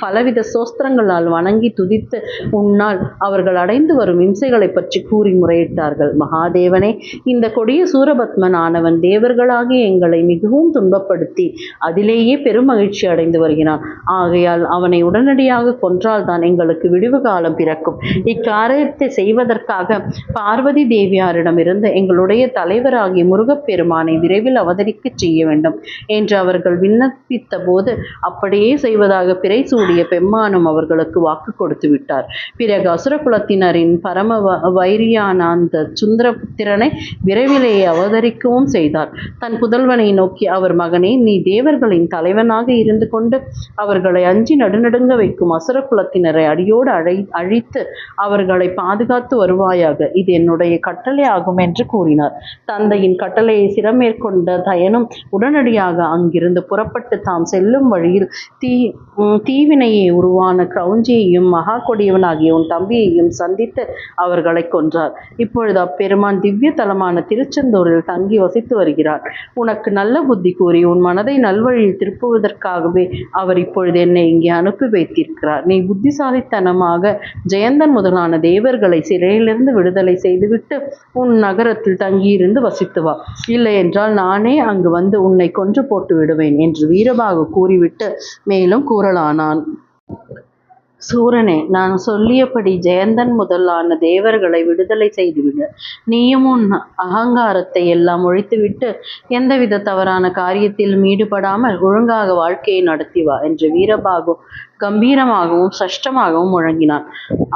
பலவித சோஸ்திரங்களால் வணங்கி துதித்து உன்னால் அவர்கள் அடைந்து வரும் இம்சைகளை பற்றி கூறி முறையிட்டார்கள். மகாதேவனே, இந்த கொடிய சூரபத்மன் ஆனவன் தேவர்களாகிய எங்களை மிகவும் துன்பப்படுத்தி அதிலேயே பெரும் மகிழ்ச்சி அடைந்து வருகிறான். ஆகையால் அவனை உடனடியாக கொன்றால்தான் எங்களுக்கு விடிவு காலம் பிறக்கும். இக்காரியத்தை செய்வதற்காக பார்வதி தேவியாரிடமிருந்து எங்களுடைய தலைவராகிய முருகப்பெருமானை விரைவில் அவதரிக்கச் செய்ய வேண்டும் என்று அவர்கள் விண்ணப்பித்த போது அப்படியே செய்வதாக பிறை சூடிய பெம்மானும் அவர்களுக்கு வாக்கு கொடுத்து விட்டார். பிறகு அசுர குலத்தினரின் பரம வைரியான அந்த சுந்தரபுத்திரனை விரைவிலேயே அவதரிக்கவும் செய்தார். தன் புதல்வனை நோக்கி, அவர் மகனே, நீ தேவர்களின் தலைவனாக இருந்து கொண்டு அவர்களை அஞ்சி நடுநடுங்க வைக்கும் அசுர குலத்தினரை அடியோடு அழித்து அவர்களை பாதுகாத்து வருவாயாக. இது என்னுடைய கட்டளை ஆகும் என்று கூறினார். தந்தையின் கட்டளையை சிரமேற்கொண்ட தயனும் உடனடியாக அங்கிருந்து புறப்பட்டு தாம் செல்லும் வழியில் தீவினையை உருவான கிரௌஞ்சியையும் மகா கொடியவனாகிய உன் தம்பியையும் சந்தித்து அவர்களை கொன்றார். இப்பொழுது அப்பெருமான் திவ்ய தலமான திருச்செந்தூரில் தங்கி வசித்து வருகிறார். உனக்கு நல்ல புத்தி கூறி உன் மனதை நல்வழியில் திருப்புவதற்காகவே அவர் இப்பொழுது என்னை இங்கே அனுப்பி வைத்திருக்கிறார். நீ புத்திசாலித்தனமாக ஜெயந்தன் முதலான தேவர்களை சிறையிலிருந்து விடுதலை செய்துவிட்டு உன் நகரத்தில் தங்கியிருந்து வசித்து வா. இல்லை என்றால் நானே அங்கு வந்து உன்னை கொன்று போட்டு விடுவேன் என்று வீரபாகு கூறிவிட்டு மேலும் கூறலானான். சூரனே, நான் சொல்லியபடி ஜெயந்தன் முதலான தேவர்களை விடுதலை செய்துவிடு. நீயும் உன் அகங்காரத்தை எல்லாம் ஒழித்துவிட்டு எந்தவித தவறான காரியத்திலும் ஈடுபடாமல் ஒழுங்காக வாழ்க்கையை நடத்தி வா என்று வீரபாகு கம்பீரமாகவும் சஷ்டமாகவும் முழங்கினான்.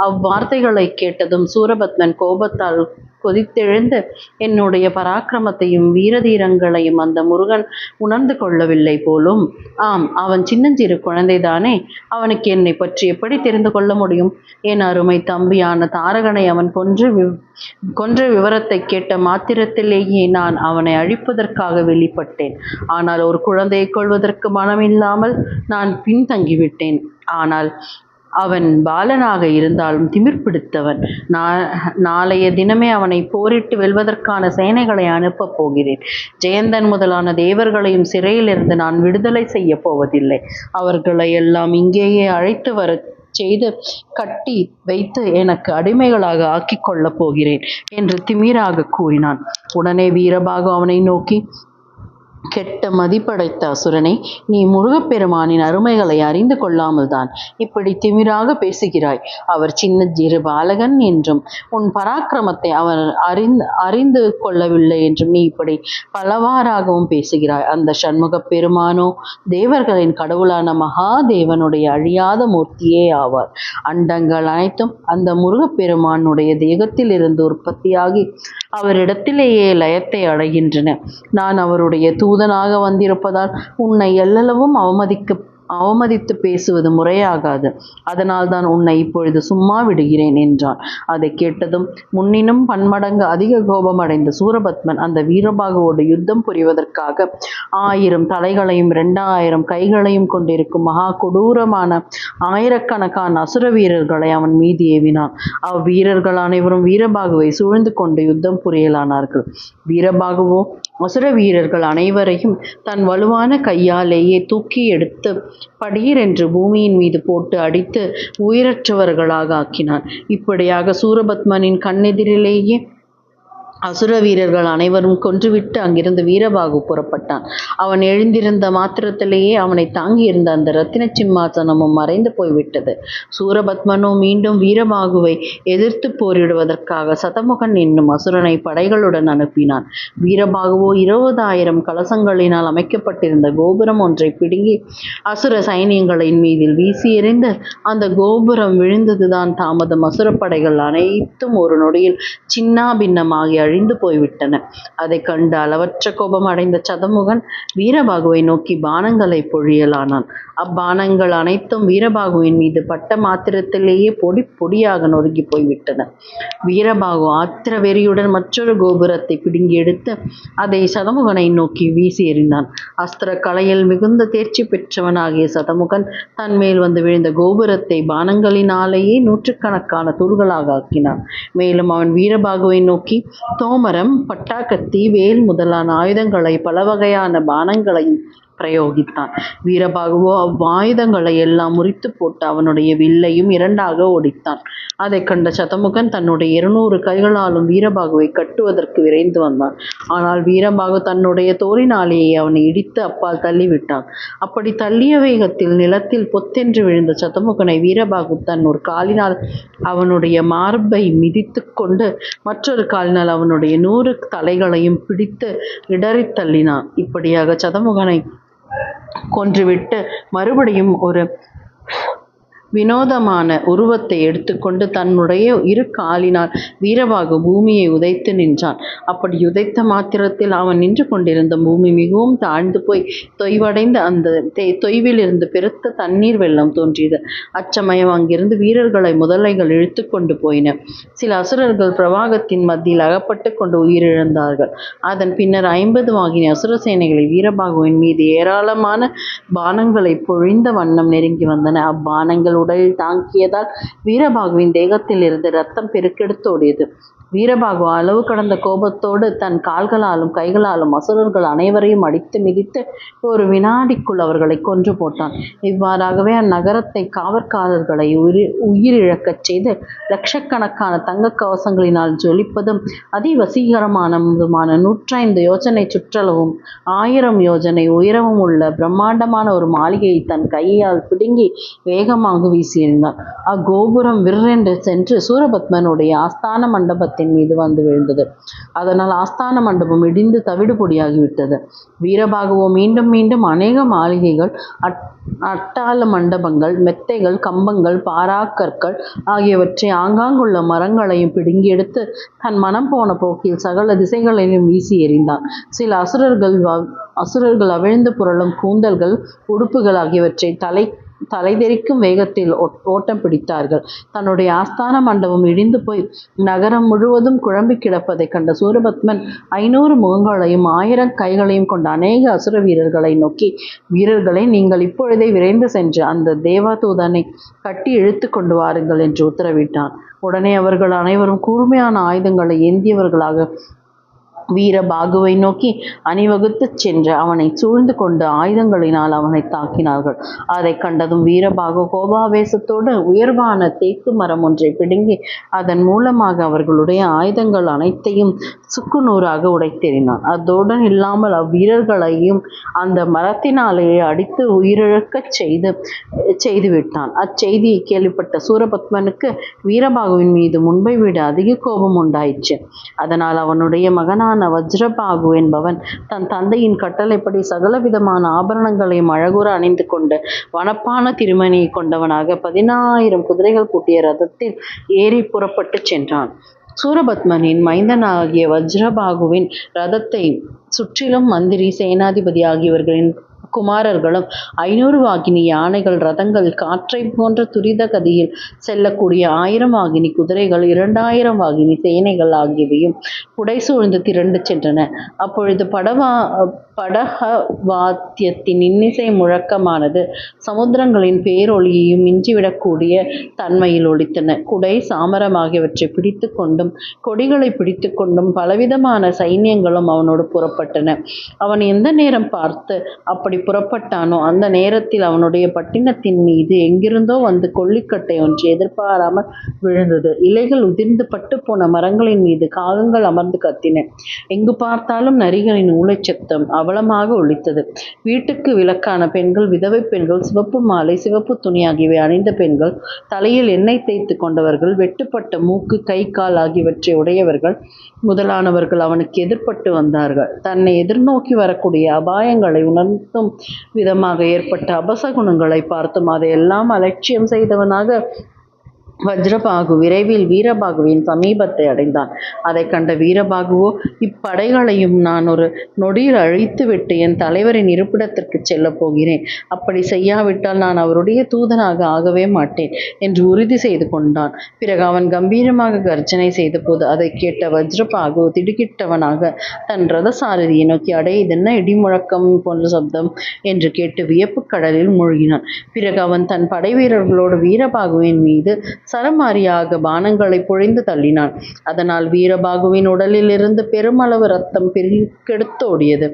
அவ்வார்த்தைகளை கேட்டதும் சூரபத்மன் கோபத்தால் கொதித்தெழுந்து, என்னுடைய பராக்கிரமத்தையும் வீரதீரங்களையும் அந்த முருகன் உணர்ந்து கொள்ளவில்லை போலும். ஆம், அவன் சின்னஞ்சிறு குழந்தைதானே, அவனுக்கு என்னை பற்றி எப்படி தெரிந்து கொள்ள முடியும்? என் அருமை தம்பியான தாரகனை அவன் கொன்ற விவரத்தை கேட்ட மாத்திரத்திலேயே நான் அவனை அழிப்பதற்காக வெளிப்பட்டேன். ஆனால் ஒரு குழந்தையை கொள்வதற்கு மனமில்லாமல் நான் பின்தங்கிவிட்டேன். ஆனால் அவன் பாலனாக இருந்தாலும் திமிர் பிடித்தவன். நாளைய தினமே அவனை போரிட்டு வெல்வதற்கான சேனைகளை அனுப்பப் போகிறேன். ஜெயந்தன் முதலான தேவர்களையும் சிறையிலிருந்து நான் விடுதலை செய்ய போவதில்லை. அவர்களை எல்லாம் இங்கேயே அழைத்து வர செய்து கட்டி வைத்து எனக்கு அடிமைகளாக ஆக்கிக் கொள்ளப் போகிறேன் என்று திமிராக கூறினான். உடனே வீரபாகு அவனை நோக்கி, கெட்ட மதிப்படைத்த அசுரனை, நீ முருகப்பெருமானின் அருமைகளை அறிந்து கொள்ளாமல் தான் இப்படி திமிராக பேசுகிறாய். அவர் சின்னஞ்சிறு பாலகன் என்றும் உன் பராக்கிரமத்தை அவர் அறிந்து கொள்ளவில்லை என்றும் நீ இப்படி பலவாறாகவும் பேசுகிறாய். அந்த சண்முக பெருமானோ தேவர்களின் கடவுளான மகாதேவனுடைய அழியாத மூர்த்தியே ஆவார். அண்டங்கள் அனைத்தும் அந்த முருகப்பெருமானுடைய தேகத்தில் இருந்து உற்பத்தியாகி அவரிடத்திலேயே லயத்தை அடைகின்றன. நான் அவருடைய தூதனாக வந்திருப்பதால் உன்னை எல்லளவும் அவமதித்து பேசுவது முறையாகாது. அதனால் தான் உன்னை இப்பொழுது சும்மா விடுகிறேன் என்றான். அதை கேட்டதும் முன்னினும் பன்மடங்கு அதிக கோபமடைந்த சூரபத்மன் அந்த வீரபாகுவோடு யுத்தம் புரிவதற்காக 1000 தலைகளையும் 2000 கைகளையும் கொண்டிருக்கும் மகா கொடூரமான ஆயிரக்கணக்கான அசுர வீரர்களை அவன் மீது ஏவினான். அவ்வீரர்கள் அனைவரும் வீரபாகுவை சூழ்ந்து கொண்டு யுத்தம் புரியலானார்கள். வீரபாகுவோ அசுர வீரர்கள் அனைவரையும் தன் வலுவான கையாலேயே தூக்கி எடுத்து படீர் என்று பூமியின் மீது போட்டு அடித்து உயிரற்றவர்களாக ஆக்கினான். இப்படியாக சூரபத்மனின் கண்ணெதிரிலேயே அசுர வீரர்கள் அனைவரும் கொன்றுவிட்டு அங்கிருந்து வீரபாகு புறப்பட்டான். அவன் எழுந்திருந்த மாத்திரத்திலேயே அவனை தாங்கியிருந்த அந்த ரத்தின சிம்மாசனமும் மறைந்து போய்விட்டது. சூரபத்மனோ மீண்டும் வீரபாகுவை எதிர்த்து போரிடுவதற்காக சதமுகன் என்னும் அசுரனை படைகளுடன் அனுப்பினான். வீரபாகுவோ 20,000 கலசங்களினால் அமைக்கப்பட்டிருந்த கோபுரம் ஒன்றை பிடுங்கி அசுர சைனியங்களின் மீதில் வீசி எறிந்து அந்த கோபுரம் விழுந்ததுதான் தாமதம். அசுர படைகள் அனைத்தும் ஒரு நொடியில் சின்னாபின்னமாகி அழிந்து போய்விட்டன. அதை கண்டு அளவற்ற கோபம் அடைந்த சதமுகன் வீரபாகுவை நோக்கி பானங்களை பொழியலானான். அப்பானங்கள் அனைத்தும் வீரபாகுவின் மீது பட்ட மாத்திரத்திலேயே பொடி பொடியாக நொறுங்கி போய்விட்டன. வீரபாகு ஆத்திர வெறியுடன் மற்றொரு கோபுரத்தை பிடுங்கி எடுத்து அதை சதமுகனை நோக்கி வீசி எறிந்தான். அஸ்திர கலையில் மிகுந்த தேர்ச்சி பெற்றவனாகிய சதமுகன் தன் மேல் வந்து விழுந்த கோபுரத்தை பானங்களினாலேயே 100கணக்கான தூள்களாக ஆக்கினான். மேலும் அவன் வீரபாகுவை நோக்கி, தோமரம், பட்டாக்கத்தி, வேல் முதலான ஆயுதங்களை பல வகையான பானங்களையும் பிரயோகித்தான். வீரபாகுவோ அவ்வாயுதங்களை எல்லாம் முறித்து போட்டு அவனுடைய வில்லையும் இரண்டாக ஒடித்தான். அதை கண்ட சதமுகன் தன்னுடைய 200 கைகளாலும் வீரபாகுவை கட்டுவதற்கு விரைந்து வந்தான். ஆனால் வீரபாகு தன்னுடைய தோளினாலேயே அவனை இடித்து அப்பால் தள்ளிவிட்டான். அப்படி தள்ளிய வேகத்தில் நிலத்தில் பொத்தென்று விழுந்த சதமுகனை வீரபாகு தன் ஒரு காலினால் அவனுடைய மார்பை மிதித்து கொண்டு மற்றொரு காலினால் அவனுடைய 100 தலைகளையும் பிடித்து இடறித் தள்ளினான். இப்படியாக சதமுகனை கொன்றுவிட்டு மறுபடியும் ஒரு வினோதமான உருவத்தை எடுத்துக்கொண்டு தன்னுடைய 2 காலினால் வீரபாகு பூமியை உதைத்து நின்றான். அப்படி உதைத்த மாத்திரத்தில் அவன் நின்று கொண்டிருந்த பூமி மிகவும் தாழ்ந்து போய் தொய்வடைந்து அந்த தொய்விலிருந்து பெருத்த தண்ணீர் வெள்ளம் தோன்றியது. அச்சமயம் அங்கிருந்து வீரர்களை முதலைகள் இழுத்து கொண்டு போயின. சில அசுரர்கள் பிரவாகத்தின் மத்தியில் அகப்பட்டு கொண்டு உயிரிழந்தார்கள். அதன் பின்னர் 50 வாகினி அசுர சேனைகளை வீரபாகுவின் மீது ஏராளமான பானங்களை பொழிந்த வண்ணம் நெருங்கி வந்தன. அவ்பானங்கள் உடலில் தாக்கியதால் வீரபாகுவின் தேகத்தில் இருந்து இரத்தம் பெருக்கெடுத்தோடியது. வீரபாகு அளவு கடந்த கோபத்தோடு தன் கால்களாலும் கைகளாலும் அசுரர்கள் அனைவரையும் அடித்து மிதித்து ஒரு வினாடிக்குள் அவர்களை கொன்று போட்டான். இவ்வாறாகவே அந்நகரத்தை காவற்காரர்களை உயிரிழக்கச் செய்து லட்சக்கணக்கான தங்க கவசங்களினால் ஜொலிப்பதும் அதிவசீகரமானதுமான 105 யோஜனை சுற்றளவும் 1000 யோஜனை உயரமும் உள்ள பிரம்மாண்டமான ஒரு மாளிகையை தன் கையால் பிடுங்கி வேகமாக வீசி எறிந்தான். அக்கோபுரம் விற்றென்று சென்று சூரபத்மனுடைய ஆஸ்தான மண்டபத்தின் மீது வந்து விழுந்தது. அதனால் ஆஸ்தான மண்டபம் இடிந்து தவிடு பொடியாகிவிட்டது. வீரபாகுவோ மீண்டும் மீண்டும் அநேக மாளிகைகள், அட்டாள மண்டபங்கள், மெத்தைகள், கம்பங்கள், பாறாக்கற்கள் ஆகியவற்றை ஆங்காங்குள்ள மரங்களையும் பிடுங்கி எடுத்து தன் மனம் போன போக்கில் சகல திசைகளிலும் வீசி எறிந்தான். சில அசுரர்கள் அவிழ்ந்து புரளும் கூந்தல்கள், உடுப்புகள் ஆகியவற்றை தலைதெறிக்கும் வேகத்தில் ஓட்டம் பிடித்தார்கள். தன்னுடைய ஆஸ்தான மண்டபம் இடிந்து போய் நகரம் முழுவதும் குழம்பி கிடப்பதை கண்ட சூரபத்மன் 500 முகங்களையும் 1000 கைகளையும் கொண்ட அநேக அசுர வீரர்களை நோக்கி, வீரர்களை, நீங்கள் இப்பொழுதே விரைந்து சென்று அந்த தேவதூதனை கட்டி இழுத்து கொண்டு வாருங்கள் என்று உத்தரவிட்டான். உடனே அவர்கள் அனைவரும் கூர்மையான ஆயுதங்களை ஏந்தியவர்களாக வீரபாகுவை நோக்கி அணிவகுத்து சென்று அவனை சூழ்ந்து கொண்டு ஆயுதங்களினால் அவனை தாக்கினார்கள். அதை கண்டதும் வீரபாகு கோபாவேசத்தோடு உயர்வான தேக்கு மரம் ஒன்றை பிடுங்கி அதன் மூலமாக அவர்களுடைய ஆயுதங்கள் அனைத்தையும் சுக்குநூறாக உடைத்தெறினான். அதோடு இல்லாமல் அவ்வீரர்களையும் அந்த மரத்தினாலேயே அடித்து உயிரிழக்கச் செய்துவிட்டான். அச்செய்தியை கேள்விப்பட்ட சூரபத்மனுக்கு வீரபாகுவின் மீது முன்பை விட அதிக கோபம் உண்டாயிற்று. அதனால் அவனுடைய மகனான வஜ்ரபாகு என்பவன் தன் தந்தையின் கட்டளைப்படி சகலவிதமான ஆபரணங்களையும் அழகுற அணிந்து கொண்டு வனப்பான திருமணியை கொண்டவனாக 10,000 குதிரைகள் பூட்டிய ரதத்தில் ஏறி புறப்பட்டு சென்றான். சூரபத்மனின் மைந்தனாகிய வஜ்ரபாகுவின் ரதத்தை சுற்றிலும் மந்திரி, சேனாதிபதி ஆகியவர்களின் குமாரர்களும் 500 வாகினி யானைகள், ரதங்கள், காற்றை போன்ற துரித கதியில் செல்லக்கூடிய 1000 வாகினி குதிரைகள், 2000 வாகினி சேனைகள் ஆகியவையும் புடைசூழ்ந்து திரண்டு சென்றன. அப்பொழுது படகவாத்தியத்தின் இன்னிசை முழக்கமானது சமுத்திரங்களின் பேரொளியையும் மிஞ்சிவிடக்கூடிய தன்மையில் ஒலித்தன. குடை, சாமரம் ஆகியவற்றை பிடித்து கொண்டும் கொடிகளை பிடித்து கொண்டும் பலவிதமான சைன்யங்களும் அவனோடு புறப்பட்டன. அவன் எந்த நேரம் பார்த்து அப்படி புறப்பட்டானோ அந்த நேரத்தில் அவனுடைய பட்டினத்தின் மீது எங்கிருந்தோ வந்து கொல்லிக்கட்டை ஒன்று எதிர்பாராமல் விழுந்தது. இலைகள் உதிர்ந்து பட்டு போன மரங்களின் மீது காகங்கள் அமர்ந்து கத்தின. எங்கு பார்த்தாலும் நரிகளின் ஊளைச்சத்தம் அவலமாக ஒலித்தது. வீட்டுக்கு விளக்கான பெண்கள், விதவை பெண்கள், சிவப்பு மாலை, சிவப்பு துணி ஆகியவை அணிந்த பெண்கள், தலையில் எண்ணெய் தேய்த்து கொண்டவர்கள், வெட்டுப்பட்ட மூக்கு, கை, கால் ஆகியவற்றை உடையவர்கள் முதலானவர்கள் அவனுக்கு எதிர்பட்டு வந்தார்கள். தன்னை எதிர்நோக்கி வரக்கூடிய அபாயங்களை உணர்த்தும் விதமாக ஏற்பட்ட அபசகுணங்களை பார்த்தும் அதையெல்லாம் அலட்சியம் செய்தவனாக வஜ்ரபாகு விரைவில் வீரபாகுவின் சமீபத்தை அடைந்தான். அதை கண்ட வீரபாகுவோ, இப்படைகளையும் நான் ஒரு நொடியில் அழித்துவிட்டு என் தலைவரின் இருப்பிடத்திற்கு செல்லப் போகிறேன். அப்படி செய்யாவிட்டால் நான் அவருடைய தூதனாக ஆகவே மாட்டேன் என்று உறுதி செய்து கொண்டான். பிறகு அவன் கம்பீரமாக கர்ஜனை செய்த போது அதை கேட்ட வஜ்ரபாகு திடுக்கிட்டவனாக தன் ரதசாரதியை நோக்கி, அடே, இதென்ன இடிமுழக்கம் போன்ற சப்தம் என்று கேட்டு வியப்பு கடலில் மூழ்கினான். பிறகு அவன் தன் படை வீரர்களோடு வீரபாகுவின் மீது சரமாரியாக பானங்களை பொழிந்து தள்ளினான். அதனால் வீரபாகுவின் உடலிலிருந்து பெருமளவு ரத்தம் பெருக்கெடுத்தோடியது.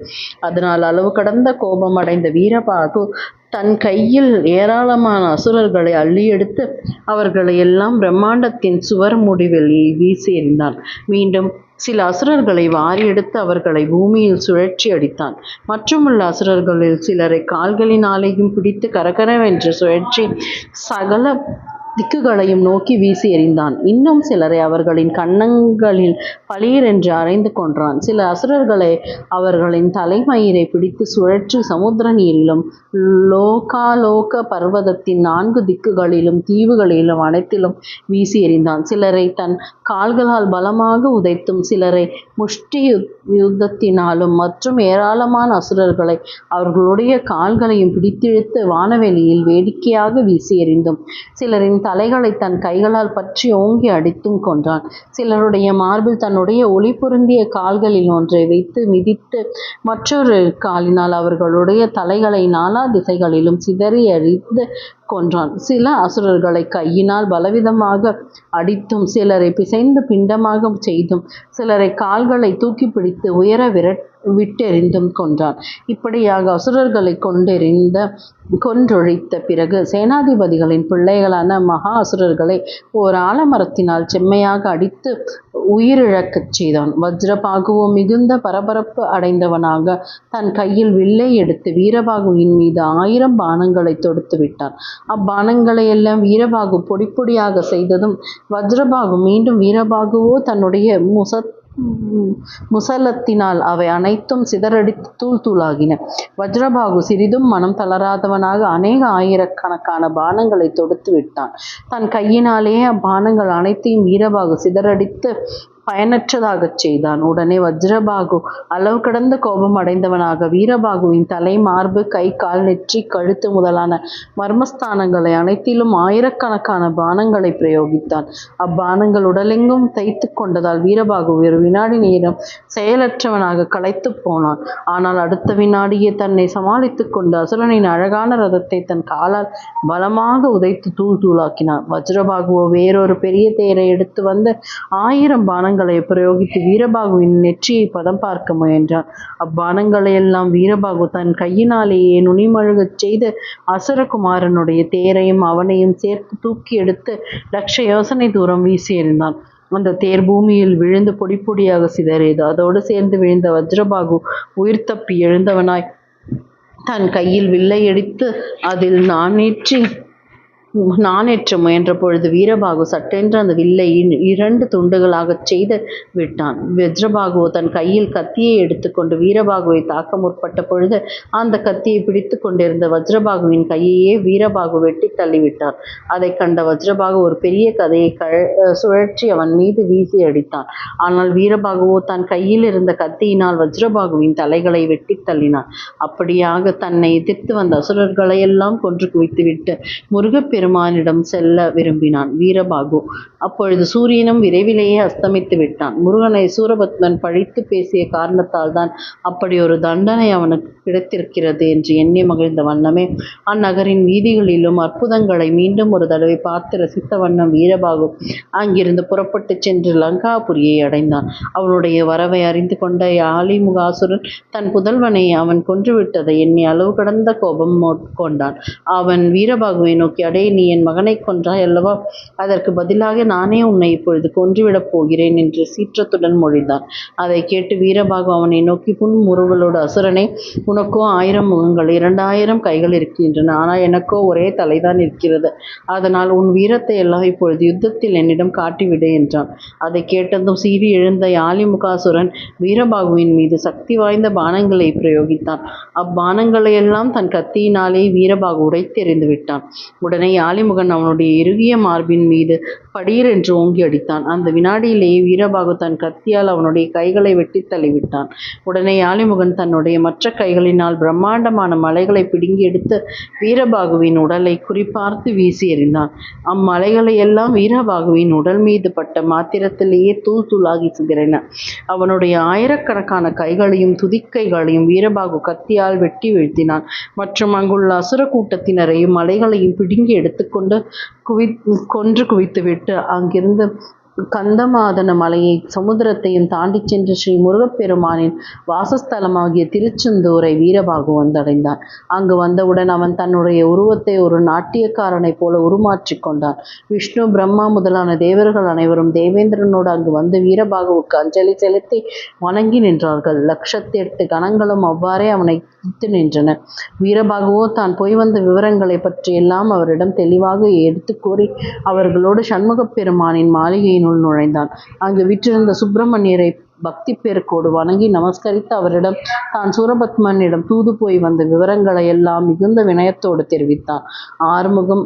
அதனால் அளவு கடந்த கோபம் அடைந்த வீரபாகு தன் கையில் ஏராளமான அசுரர்களை அள்ளி எடுத்து அவர்களை எல்லாம் பிரம்மாண்டத்தின் சுவர் முடிவில் வீசி எறிந்தான். மீண்டும் சில அசுரர்களை வாரி எடுத்து அவர்களை பூமியில் சுழற்சி அடித்தான். மற்றுமுள்ள அசுரர்களில் சிலரை கால்களினாலேயும் பிடித்து கரகரவென்று சுழற்சி சகல திக்குகளையும் நோக்கி வீசி எறிந்தான். இன்னும் சிலரை அவர்களின் கன்னங்களில் பளீரென்று அறைந்து கொன்றான். சில அசுரர்களை அவர்களின் தலைமயிரை பிடித்து சுழற்சி சமுத்திர நீரிலும் லோகாலோக பர்வதத்தின் 4 திக்குகளிலும் தீவுகளிலும் அனைத்திலும் வீசி எறிந்தான். சிலரை தன் கால்களால் பலமாக உதைத்தும் சிலரை முஷ்டி யுத்தத்தினாலும் மற்றும் ஏராளமான அசுரர்களை அவர்களுடைய கால்களையும் பிடித்திழுத்து வானவெளியில் வேடிக்கையாக வீசி எறிந்தும் சிலரின் தலைகளை தன் கைகளால் பற்றி ஓங்கி அடித்தும் கொன்றான். சிலருடைய மார்பில் தன்னுடைய ஒளி பொருந்திய கால்களில் ஒன்றை வைத்து மிதித்து மற்றொரு காலினால் அவர்களுடைய தலைகளை நாலா திசைகளிலும் சிதறி அடித்து கொன்றான். சில அசுரர்களை கையினால் பலவிதமாக அடித்தும் சிலரை பிசைந்து பிண்டமாக செய்தும் சிலரை கால்களை தூக்கி பிடித்து உயர விட்டெறிந்தும் கொன்றான். இப்படியாக அசுரர்களை கொன்றொழித்த பிறகு சேனாதிபதிகளின் பிள்ளைகளான மகா அசுரர்களை ஓர் ஆலமரத்தினால் செம்மையாக அடித்து உயிரிழக்கச் செய்தான். வஜ்ரபாகுவோ மிகுந்த பரபரப்பு அடைந்தவனாக தன் கையில் வில்லை எடுத்து வீரபாகுவின் மீது 1000 பானங்களை தொடுத்து விட்டான். அப்பானங்களை எல்லாம் வீரபாகு பொடி பொடியாக செய்ததும் வஜ்ரபாகு மீண்டும் வீரபாகுவோ தன்னுடைய முசலத்தினால் அவை அனைத்தும் சிதறடித்து தூள் தூளாகின. வஜ்ரபாகு சிறிதும் மனம் தளராதவனாக அநேக ஆயிரக்கணக்கான பானங்களை தொடுத்து விட்டான். தன் கையினாலேயே அப்பானங்கள் அனைத்தையும் வீரபாகு சிதறடித்து பயனற்றதாகச் செய்தான். உடனே வஜ்ரபாகு அளவு கடந்த கோபம் அடைந்தவனாக வீரபாகுவின் தலை, மார்பு, கை, கால், நெற்றி, கழுத்து முதலான மர்மஸ்தானங்களை அனைத்திலும் ஆயிரக்கணக்கான பானங்களை பிரயோகித்தான். அப்பானங்கள் உடலெங்கும் தைத்து கொண்டதால் வீரபாகு ஒரு வினாடி நேரம் செயலற்றவனாக களைத்து போனான். ஆனால் அடுத்த வினாடியே தன்னை சமாளித்து கொண்டு அசுரனின் அழகான ரதத்தை தன் காலால் பலமாக உதைத்து தூள் தூளாக்கினான். வஜ்ரபாகுவோ வேறொரு பெரிய தேரை எடுத்து வந்து 1000 பானங்களை பிரயோகித்து வீரபாகுவின் நெற்றியை பதம் பார்க்க முயன்றான். அப்பானங்களை எல்லாம் வீரபாகு தன் கையினாலேயே நுனிமழுகச் செய்து அசுரகுமாரனுடைய தேரையும் அவனையும் சேர்த்து தூக்கி எடுத்து 1,00,000 யோசனை தூரம் வீசி எறிந்தான். அந்த தேர் பூமியில் விழுந்து பொடி பொடியாக சிதறியது. அதோடு சேர்ந்து விழுந்த வஜ்ரபாகு உயிர் தப்பி எழுந்தவனாய் தன் கையில் வில்லை எடுத்து அதில் நாணேற்ற முயன்ற பொழுது வீரபாகு சட்டென்று அந்த வில்லை 2 துண்டுகளாகச் செய்து விட்டான். வஜ்ரபாகு தன் கையில் கத்தியை எடுத்துக்கொண்டு வீரபாகுவை தாக்க முற்பட்ட பொழுது அந்த கத்தியை பிடித்து கொண்டிருந்த வஜ்ரபாகுவின் கையையே வீரபாகு வெட்டி தள்ளிவிட்டான். அதை கண்ட வஜ்ரபாகு ஒரு பெரிய கதையை சுழற்றி அவன் மீது வீசி அடித்தான். ஆனால் வீரபாகுவோ தன் கையில் இருந்த கத்தியினால் வஜ்ரபாகுவின் தலைகளை வெட்டி தள்ளினான். அப்படியாக தன்னை எதிர்த்து வந்த அசுரர்களை எல்லாம் கொன்று குவித்துவிட்டு முருகப்பெருமானிடம் செல்ல விரும்பினான் வீரபாகு. அப்பொழுது சூரியனும் விரைவிலேயே அஸ்தமித்து விட்டான். முருகனை சூரபத்மன் பழித்து பேசிய காரணத்தால் தான் அப்படி ஒரு தண்டனை அவனுக்கு கிடைத்திருக்கிறது என்று எண்ணி மகிழ்ந்த வண்ணமே அந்நகரின் வீதிகளிலும் அற்புதங்களை மீண்டும் ஒரு தடவை பார்த்து ரசித்த வண்ணம் வீரபாகு அங்கிருந்து புறப்பட்டு சென்று லங்காபுரியை அடைந்தான். அவனுடைய வரவை அறிந்து கொண்ட யாழிமுகாசுரன் தன் புதல்வனை அவன் கொன்றுவிட்டதை எண்ணி அளவு கடந்த கோபம் கொண்டான். அவன் வீரபாகுவை நோக்கி, அடே, நீ என் மகனை கொன்றாய் அல்லவா? அதற்கு பதிலாக நானே உன்னை இப்பொழுது கொன்றுவிடப் போகிறேன் என்று சீற்றத்துடன் மொழிந்தான். அதை கேட்டு வீரபாகு அவனை நோக்கி, புன்முறுவலோடு, அசுரனே, உனக்கோ 1000 முகங்கள், 2000 கைகள் இருக்கின்றன. ஆனால் எனக்கோ ஒரே தலைதான் இருக்கிறது. அதனால் உன் வீரத்தை எல்லாம் இப்பொழுது யுத்தத்தில் என்னிடம் காட்டிவிடு என்றான். அதை கேட்டதும் சீறி எழுந்த யாழிமுகாசுரன் வீரபாகுவின் மீது சக்தி வாய்ந்த பானங்களை பிரயோகித்தான். அப்பானங்களையெல்லாம் தன் கத்தியினாலே வீரபாகு உடைத்தெறிந்து விட்டான். உடனே யாழிமுகன் அவனுடைய இறுகிய மார்பின் மீது படீரென்று ஓங்கி அடித்தான். அந்த வினாடியிலேயே வீரபாகு தன் கத்தியால் அவனுடைய கைகளை வெட்டி தள்ளிவிட்டான். உடனே யாழிமுகன் தன்னுடைய மற்ற கைகளினால் பிரம்மாண்டமான மலைகளை பிடுங்கி எடுத்து வீரபாகுவின் உடலை குறிப்பார்த்து வீசி எறிந்தான். அம்மலைகளை எல்லாம் வீரபாகுவின் உடல் மீது பட்ட மாத்திரத்திலேயே தூள் தூளாகி சிதறின. அவனுடைய ஆயிரக்கணக்கான கைகளையும் துதிக்கைகளையும் வீரபாகு கத்தியால் வெட்டி வீழ்த்தினான். மற்றும் அங்குள்ள அசுர கூட்டத்தினரையும் மலைகளையும் பிடுங்கி எடுத்துக்கொண்டு கொன்று குவித்துவிட்டு அங்கிருந்து கந்தமாதன மலையை சமுத்திரத்தையும் தாண்டி சென்று ஸ்ரீ முருகப்பெருமானின் வாசஸ்தலமாகிய திருச்செந்தூரை வீரபாகு வந்தடைந்தான். அங்கு வந்தவுடன் அவன் தன்னுடைய உருவத்தை ஒரு நாட்டியக்காரனைப் போல உருமாற்றி கொண்டான். விஷ்ணு, பிரம்மா முதலான தேவர்கள் அனைவரும் தேவேந்திரனோடு அங்கு வந்து வீரபாகுவுக்கு அஞ்சலி செலுத்தி வணங்கி நின்றார்கள். 108 கணங்களும் அவ்வாறே அவனை துதித்து நின்றனர். வீரபாகுவோ தான் போய் வந்த விவரங்களை பற்றியெல்லாம் அவரிடம் தெளிவாக எடுத்து கூறி அவர்களோடு சண்முகப் பெருமானின் மாளிகையினுள் நுழைந்தான். அங்கு விற்றிருந்த சுப்பிரமணியரை பக்தி பெருக்கோடு வணங்கி நமஸ்கரித்து அவரிடம் தான் சூரபத்மனிடம் தூது போய் வந்த விவரங்களை எல்லாம் மிகுந்த வினயத்தோடு தெரிவித்தான். ஆறுமுகம்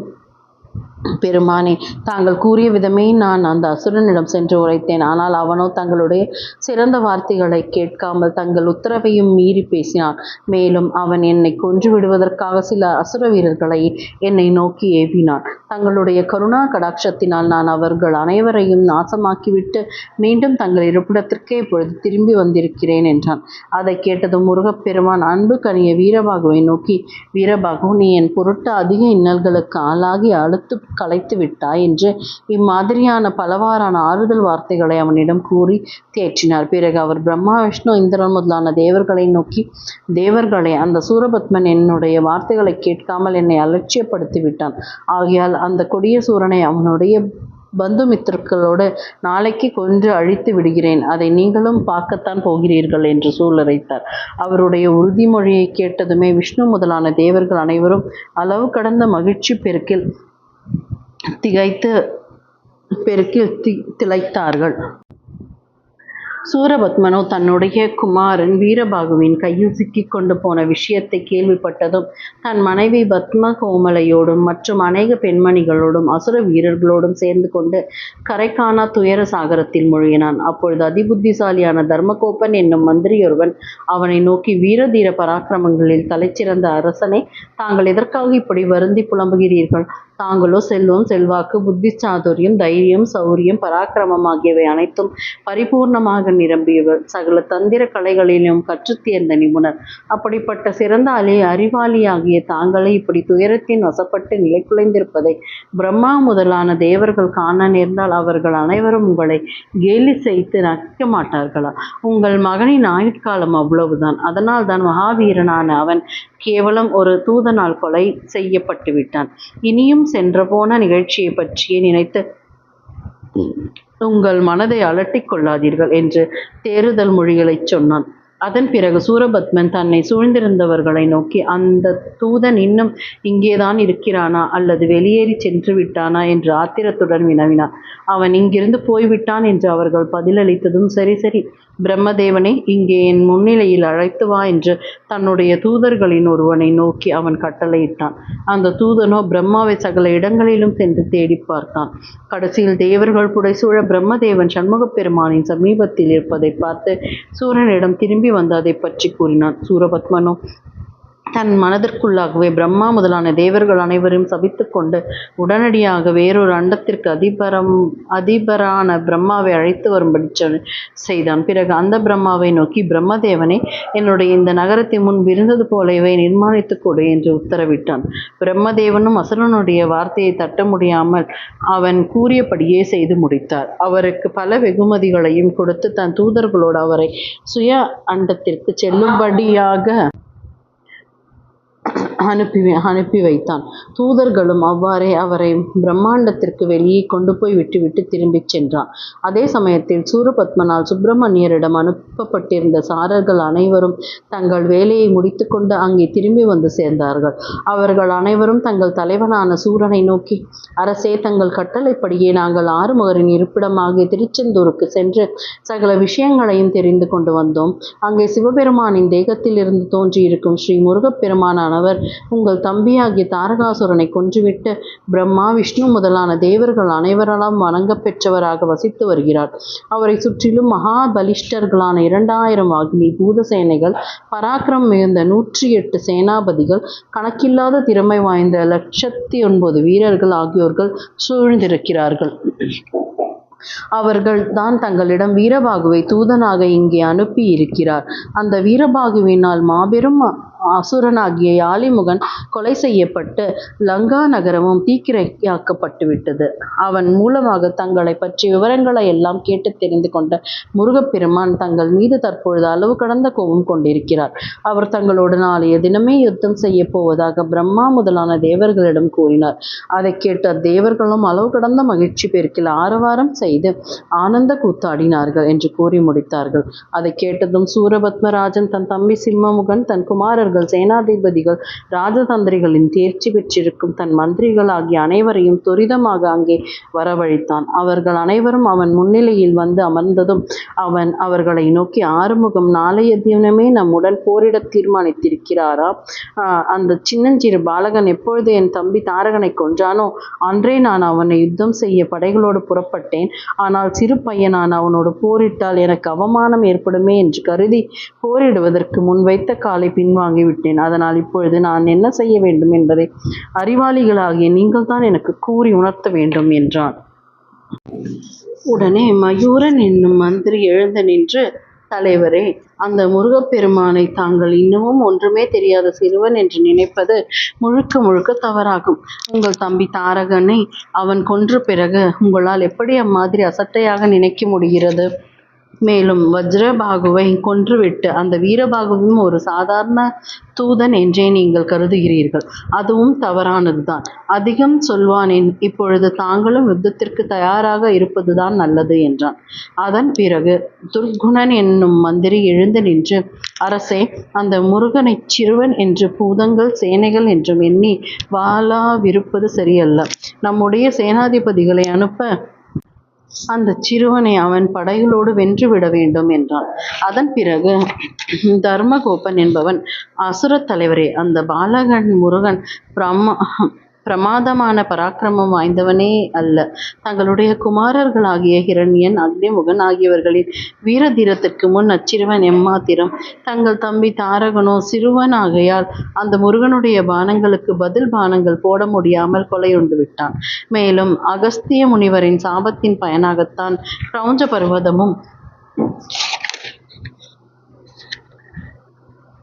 பெருமானே, தாங்கள் கூறிய விதமே நான் அந்த அசுரனிடம் சென்று உரைத்தேன். ஆனால் அவனோ தங்களுடைய சிறந்த வார்த்தைகளை கேட்காமல் தங்கள் உத்தரவையும் மீறி பேசினான். மேலும் அவன் என்னை கொன்று விடுவதற்காக சில அசுர வீரர்களை என்னை நோக்கி ஏவினான். தங்களுடைய கருணா கடாட்சத்தினால் நான் அவர்கள் அனைவரையும் நாசமாக்கிவிட்டு மீண்டும் தங்கள் இருப்பிடத்திற்கே இப்பொழுது திரும்பி வந்திருக்கிறேன் என்றான். அதை கேட்டதும் முருகப்பெருமான் அன்பு கனிய வீரபாகுவை நோக்கி, வீரபாகு, நீ என் பொருட்டு அதிக இன்னல்களுக்கு ஆளாகி அழுத்து கலைத்து விட்டாய் என்று இம்மாதிரியான பலவாறான ஆறுதல் வார்த்தைகளை அவனிடம் கூறி தேற்றினார். பிறகு அவர் பிரம்மா, விஷ்ணு, இந்திரன் முதலான தேவர்களை நோக்கி, தேவர்களே, அந்த சூரபத்மன் என்னுடைய வார்த்தைகளை கேட்காமல் என்னை அலட்சியப்படுத்தி விட்டான். ஆகையால் அந்த கொடிய சூரனை அவனுடைய பந்துமித்திரர்களோடு நாளைக்கு கொன்று அழித்து விடுகிறேன். அதை நீங்களும் பார்க்கத்தான் போகிறீர்கள் என்று சூளுரைத்தார். அவருடைய உறுதிமொழியை கேட்டதுமே விஷ்ணு முதலான தேவர்கள் அனைவரும் அளவு கடந்த மகிழ்ச்சி பெருக்கில் திளைத்தார்கள். சூரபத்மனோ தன்னுடைய குமாரன் வீரபாகுவின் கையில் சிக்கிக் கொண்டு போன விஷயத்தை கேள்விப்பட்டதும் தன் மனைவி பத்ம கோமலையோடும் மற்றும் அநேக பெண்மணிகளோடும் அசுர வீரர்களோடும் சேர்ந்து கொண்டு கரைக்கானா துயர சாகரத்தில் மூழ்கினான். அப்பொழுது அதிபுத்திசாலியான தர்மகோபன் என்னும் மந்திரியொருவன் அவனை நோக்கி, வீரதீர பராக்கிரமங்களில் தலைச்சிறந்த அரசனை, தாங்கள் எதற்காக இப்படி வருந்தி புலம்புகிறீர்கள்? தாங்களோ செல்வம், செல்வாக்கு, புத்தி சாதுரியம், தைரியம், சௌரியம், பராக்கிரமம் ஆகியவை அனைத்தும் பரிபூர்ணமாக நிரம்பியவர். சகல தந்திர கலைகளிலும் கற்றுத் தேர்ந்த நிபுணர். அப்படிப்பட்ட சிறந்த அறிவாளியாகிய தாங்களே இப்படி துயரத்தின் வசப்பட்டு நிலை குலைந்திருப்பதை பிரம்மா முதலான தேவர்கள் காண நேர்ந்தால் அவர்கள் அனைவரும் உங்களை கேலி செய்து நகைக்க மாட்டார்களா? உங்கள் மகனின் ஆயுட்காலம் அவ்வளவுதான். அதனால் தான் மகாவீரனான அவன் கேவலம் ஒரு தூதனால் கொலை செய்யப்பட்டு விட்டான். இனியும் சென்ற போன நிகழ்ச்சியை பற்றியே நினைத்து உங்கள் மனதை அலட்டிக் கொள்ளாதீர்கள் என்று தேறுதல் மொழிகளைச் சொன்னான். அதன் பிறகு சூரபத்மன் தன்னை சூழ்ந்திருந்தவர்களை நோக்கி, அந்த தூதன் இன்னும் இங்கேதான் இருக்கிறானா அல்லது வெளியேறி சென்று விட்டானா என்று ஆத்திரத்துடன் வினவினான். அவன் இங்கிருந்து போய்விட்டான் என்று அவர்கள் பதிலளித்ததும், சரி சரி, பிரம்மதேவனை இங்கே என் முன்னிலையில் அழைத்து வா என்று தன்னுடைய தூதர்களின் ஒருவனை நோக்கி அவன் கட்டளையிட்டான். அந்த தூதனோ பிரம்மாவை சகல இடங்களிலும் சென்று தேடி பார்த்தான். கடைசியில் தேவர்கள் புடைசூழ பிரம்மதேவன் சண்முகப் பெருமானின் சமீபத்தில் இருப்பதை பார்த்து சூரனிடம் திரும்பி வந்து அதை பற்றி கூறினான். சூரபத்மனோ தன் மனதிற்குள்ளாகவே பிரம்மா முதலான தேவர்கள் அனைவரையும் சபித்துக் கொண்டு உடனடியாக வேறொரு அண்டத்திற்கு அதிபரான பிரம்மாவை அழைத்து வரும்படி செய்தான். பிறகு அந்த பிரம்மாவை நோக்கி, பிரம்மதேவனை, என்னுடைய இந்த நகரத்தை முன்பு இருந்தது போலவே நிர்மாணித்துக் கொடு என்று உத்தரவிட்டான். பிரம்மதேவனும் அசுரனுடைய வார்த்தையை தட்ட முடியாமல் அவன் கூறியபடியே செய்து முடித்தார். அவருக்கு பல வெகுமதிகளையும் கொடுத்து தன் தூதர்களோடு அவரை சுய அண்டத்திற்கு செல்லும்படியாக அனுப்பி வைத்தான். தூதர்களும் அவ்வாறே அவரை பிரம்மாண்டத்திற்கு வெளியே கொண்டு போய் விட்டுவிட்டு திரும்பிச் சென்றான். அதே சமயத்தில் சூரபத்மனால் சுப்பிரமணியரிடம் அனுப்பப்பட்டிருந்த சாரர்கள் அனைவரும் தங்கள் வேலையை முடித்துக்கொண்டு அங்கே திரும்பி வந்து சேர்ந்தார்கள். அவர்கள் அனைவரும் தங்கள் தலைவனான சூரனை நோக்கி, அரசே, தங்கள் கட்டளைப்படியே நாங்கள் ஆறுமுகரின் இருப்பிடமாகிய திருச்செந்தூருக்கு சென்று சகல விஷயங்களையும் தெரிந்து கொண்டு வந்தோம். அங்கே சிவபெருமானின் தேகத்தில் இருந்து தோன்றியிருக்கும் ஸ்ரீ முருகப்பெருமானானவர் உங்கள் தம்பியாகிய தாரகாசுரனை கொன்றுவிட்டு பிரம்மா, விஷ்ணு முதலான தேவர்கள் அனைவராலும் வணங்க பெற்றவராக வசித்து வருகிறார். அவரை சுற்றிலும் மகா பலிஷ்டர்களான 2000 வாகினி பூத சேனைகள், பராக்கிரம் மிகுந்த 108 சேனாபதிகள், கணக்கில்லாத திறமை வாய்ந்த 109 வீரர்கள் ஆகியோர்கள் சூழ்ந்திருக்கிறார்கள். அவர்கள் தான் தங்களிடம் வீரபாகுவை தூதனாக இங்கே அனுப்பி இருக்கிறார். அந்த வீரபாகுவினால் மாபெரும் அசுரனாகிய யாளிமுகன் கொலை செய்யப்பட்டு லங்கா நகரமும் தீக்கிரையாக்கப்பட்டு விட்டது. அவன் மூலமாக தங்களை பற்றிய விவரங்களை எல்லாம் கேட்டு தெரிந்து கொண்ட முருகப்பெருமான் தங்கள் மீது தற்பொழுது அளவு கடந்த கோபம் கொண்டிருக்கிறார். அவர் தங்களோடு நாளைய தினமே யுத்தம் செய்ய போவதாக பிரம்மா முதலான தேவர்களிடம் கூறினார். அதை கேட்ட தேவர்களும் அளவு கடந்த மகிழ்ச்சி பெருக்கில் ஆரவாரம் செய்து ஆனந்த கூத்தாடினார்கள் என்று கூறி முடித்தார்கள். அதை கேட்டதும் சூரபத்மராஜன் தன் தம்பி சிம்மமுகன் தன் குமாரர்கள் சேனாதிபதிகள் ராஜதந்திரிகளின் தேர்ச்சி பெற்றிருக்கும் தன் மந்திரிகள் ஆகிய அனைவரையும் துரிதமாக அங்கே வரவழைத்தான். அவர்கள் அனைவரும் அவன் முன்னிலையில் வந்து அமர்ந்ததும் அவன் அவர்களை நோக்கி, ஆறுமுகம் நாளைய தினமே நம்முடன் போரிட தீர்மானித்திருக்கிறாரா? அந்த சின்னஞ்சிறு பாலகன் எப்பொழுது என் தம்பி தாரகனை கொன்றானோ அன்றே நான் அவனை யுத்தம் செய்ய படைகளோடு புறப்பட்டேன். ஆனால் சிறு பையனான அவனோடு போரிட்டால் எனக்கு அவமானம் ஏற்படுமே என்று கருதி போரிடுவதற்கு முன் வைத்த காலை பின்வாங்கி விட்டேன். அதனால் இப்பொழுது நான் என்ன செய்ய வேண்டும் என்பதை அறிவாளிகளாகிய நீங்கள் தான் எனக்கு கூறி உணர்த்த வேண்டும் என்றான். உடனே மயூரன் என்னும் மந்திரி எழுந்து நின்று, தலைவரே, அந்த முருகப்பெருமானை தாங்கள் இன்னமும் ஒன்றுமே தெரியாத சிறுவன் என்று நினைப்பது முழுக்க முழுக்க தவறாகும். உங்கள் தம்பி தாரகனை அவன் கொன்ற பிறகு உங்களால் எப்படி அம்மாதிரி அசட்டையாக நினைக்க முடிகிறது? மேலும் வஜ்ரபாகுவை கொன்றுவிட்டு அந்த வீரபாகுவும் ஒரு சாதாரண தூதன் என்றே நீங்கள் கருதுகிறீர்கள். அதுவும் தவறானதுதான். அதிகம் சொல்வானேன். இப்பொழுது தாங்களும் யுத்தத்திற்கு தயாராக இருப்பதுதான் நல்லது என்றான். அதன் பிறகு துர்குணன் என்னும் மந்திரி எழுந்து நின்று, அரசே, அந்த முருகனை சிறுவன் என்று பூதங்கள் சேனைகள் என்றும் எண்ணி வாளாவிருப்பது சரியல்ல. நம்முடைய சேனாதிபதிகளை அனுப்ப அந்த சிறுவனை அவன் படைகளோடு வென்றுவிட வேண்டும் என்றான். அதன் பிறகு தர்மகோபன் என்பவன், அசுரத் தலைவரே, அந்த பாலகன் முருகன் பிரமாதமான பராக்கிரமம் வாய்ந்தவனே அல்ல. தங்களுடைய குமாரர்களாகிய ஹிரண்யன், அக்னிமுகன் ஆகியவர்களின் வீரதீரத்திற்கு முன் அச்சிறுவன் எம்மாத்திரம்? தங்கள் தம்பி தாரகனோ சிறுவன் ஆகையால் அந்த முருகனுடைய பானங்களுக்கு பதில் பானங்கள் போட முடியாமல் கொலையுண்டு விட்டான். மேலும் அகஸ்திய முனிவரின் சாபத்தின் பயனாகத்தான் கிரௌஞ்ச பர்வதமும்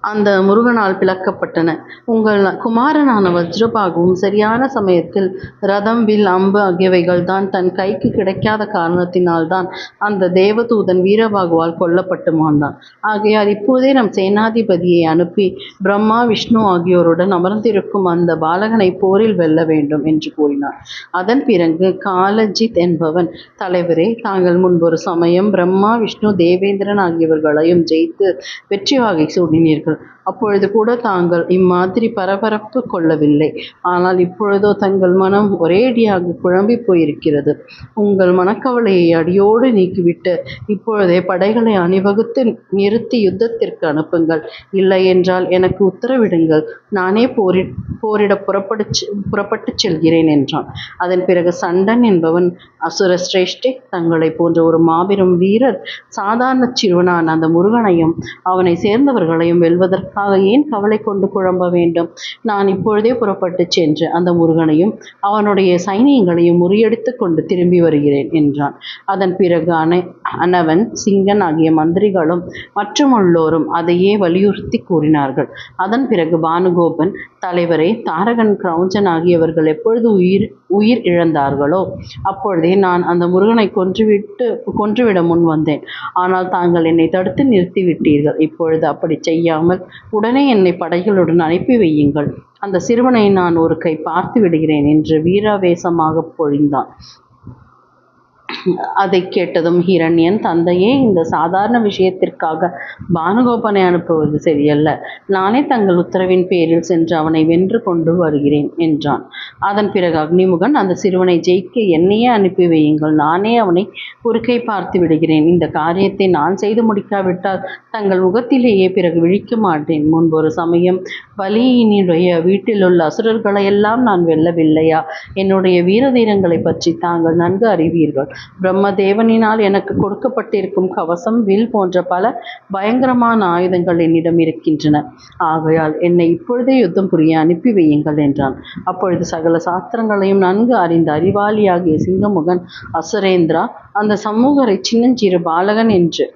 அந்த முருகனால் பிளக்கப்பட்டன. உங்கள் குமாரனான வஜ்ரபாகுவும் சரியான சமயத்தில் ரதம், வில், அம்பு ஆகியவைகள் தான் தன் கைக்கு கிடைக்காத காரணத்தினால்தான் அந்த தேவதூதன் வீரபாகுவால் கொல்லப்பட்டு மாண்டான். ஆகையால் இப்போதே நம் சேனாதிபதியை அனுப்பி பிரம்மா, விஷ்ணு ஆகியோருடன் அமர்ந்திருக்கும் அந்த பாலகனை போரில் வெல்ல வேண்டும் என்று கூறினார். அதன் பிறகு காலஜித் என்பவன், தலைவரே, தாங்கள் முன்பொரு சமயம் பிரம்மா, விஷ்ணு, தேவேந்திரன் ஆகியவர்களையும் ஜெயித்து வெற்றி வாகை சூடினீர்கள். அப்பொழுது கூட தாங்கள் இம்மாதிரி பரபரப்பு கொள்ளவில்லை. ஆனால் இப்பொழுதோ தங்கள் மனம் ஒரேடியாக குழம்பி போயிருக்கிறது. உங்கள் மனக்கவலையை அடியோடு நீக்கிவிட்டு இப்பொழுதே படைகளை அணிவகுத்து நிறுத்தி யுத்தத்திற்கு அனுப்புங்கள். இல்லை என்றால் எனக்கு உத்தரவிடுங்கள். நானே போரிட புறப்பட்டு செல்கிறேன் என்றான். அதன் பிறகு சண்டன் என்பவன், அசுர சிரேஷ்டே, தங்களை போன்ற ஒரு மாபெரும் வீரர் சாதாரண சிறுவனான அந்த முருகனையும் அவனை சேர்ந்தவர்களையும் வெல்வதற்காக ஏன் கவலை கொண்டு குழம்ப வேண்டும்? நான் இப்பொழுதே புறப்பட்டு சென்று அந்த முருகனையும் அவனுடைய சைனியங்களையும் முறியடித்து கொண்டு திரும்பி வருகிறேன் என்றான். அதன் பிறகு அனவன், சிங்கன் ஆகிய மந்திரிகளும் மற்றுமுள்ளோரும் அதையே வலியுறுத்தி கூறினார்கள். அதன் பிறகு பானுகோபன், தலைவரே, தாரகன், கிரௌஞ்சன் ஆகியவர்கள் எப்பொழுது உயிர் இழந்தார்களோ அப்பொழுதே நான் அந்த முருகனை கொன்றுவிட முன் வந்தேன். ஆனால் தாங்கள் என்னை தடுத்து நிறுத்திவிட்டீர்கள். இப்பொழுது அப்படி செய்யாமல் உடனே என்னை படைகளுடன் அனுப்பி வையுங்கள். அந்த சிறுவனை நான் ஒரு கை பார்த்து விடுகிறேன் என்று வீராவேசமாக பொழிந்தான். அதை கேட்டதும் ஹிரண்யன், தந்தையே, இந்த சாதாரண விஷயத்திற்காக பானுகோபனை அனுப்புவது சரியல்ல. நானே தங்கள் உத்தரவின் பேரில் சென்று அவனை வென்று கொண்டு வருகிறேன் என்றான். அதன் பிறகு அக்னிமுகன், அந்த சிறுவனை ஜெயிக்க என்னையே அனுப்பி வையுங்கள். நானே அவனை ஒரு கை பார்த்து விடுகிறேன். இந்த காரியத்தை நான் செய்து முடிக்காவிட்டால் தங்கள் முகத்திலேயே பிறகு விழிக்க மாட்டேன். முன்பொரு சமயம் பலியினுடைய வீட்டிலுள்ள அசுரர்களையெல்லாம் நான் வெல்லவில்லையா? என்னுடைய வீரதீரங்களை பற்றி தாங்கள் நன்கு அறிவீர்கள். பிரம்மதேவனினால் எனக்கு கொடுக்கப்பட்டிருக்கும் கவசம், வில் போன்ற பல பயங்கரமான ஆயுதங்கள் என்னிடம் இருக்கின்றன. ஆகையால் என்னை இப்பொழுதே யுத்தம் புரிய அனுப்பி வையுங்கள் என்றான். அப்பொழுது சகல சாஸ்திரங்களையும் நன்கு அறிந்த அறிவாளியாகிய சிங்கமுகன், அசுரேந்திரா, அந்த சமூகரை சின்னஞ்சிறு பாலகன் என்று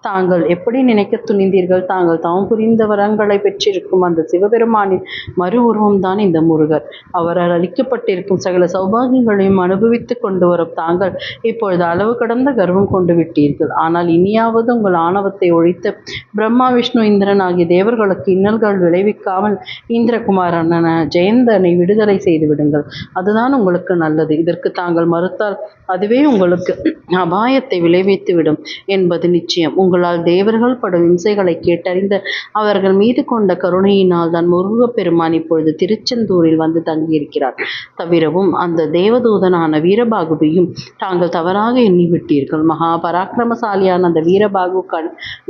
தாங்கள் எப்படி நினைக்க துணிந்தீர்கள்? தாங்கள் தவம் புரிந்த வரங்களை பெற்றிருக்கும் அந்த சிவபெருமானின் மறு உருவம்தான் இந்த முருகர். அவரால் அளிக்கப்பட்டிருக்கும் சகல சௌபாகியங்களையும் அனுபவித்து கொண்டு வரும் தாங்கள் இப்பொழுது அளவு கடந்த கர்வம் கொண்டு விட்டீர்கள். ஆனால் இனியாவது உங்கள் ஆணவத்தை ஒழித்து பிரம்மா விஷ்ணு இந்திரன் ஆகிய தேவர்களுக்கு இன்னல்கள் விளைவிக்காமல் இந்திரகுமாரன ஜெயந்தனை விடுதலை செய்து விடுங்கள். அதுதான் உங்களுக்கு நல்லது. இதற்கு தாங்கள் மறுத்தால் அதுவே உங்களுக்கு அபாயத்தை விளைவித்து விடும் என்பது நிச்சயம். உங்களால் தேவர்கள் படும் இம்சைகளை கேட்டறிந்து அவர்கள் மீது கொண்ட கருணையினால் தான் முருகப்பெருமான் இப்பொழுது திருச்செந்தூரில் வந்து தங்கியிருக்கிறார். தவிரவும் அந்த தேவதூதனான வீரபாகுவையும் தாங்கள் தவறாக எண்ணிவிட்டீர்கள். மகா பராக்கிரமசாலியான அந்த வீரபாகு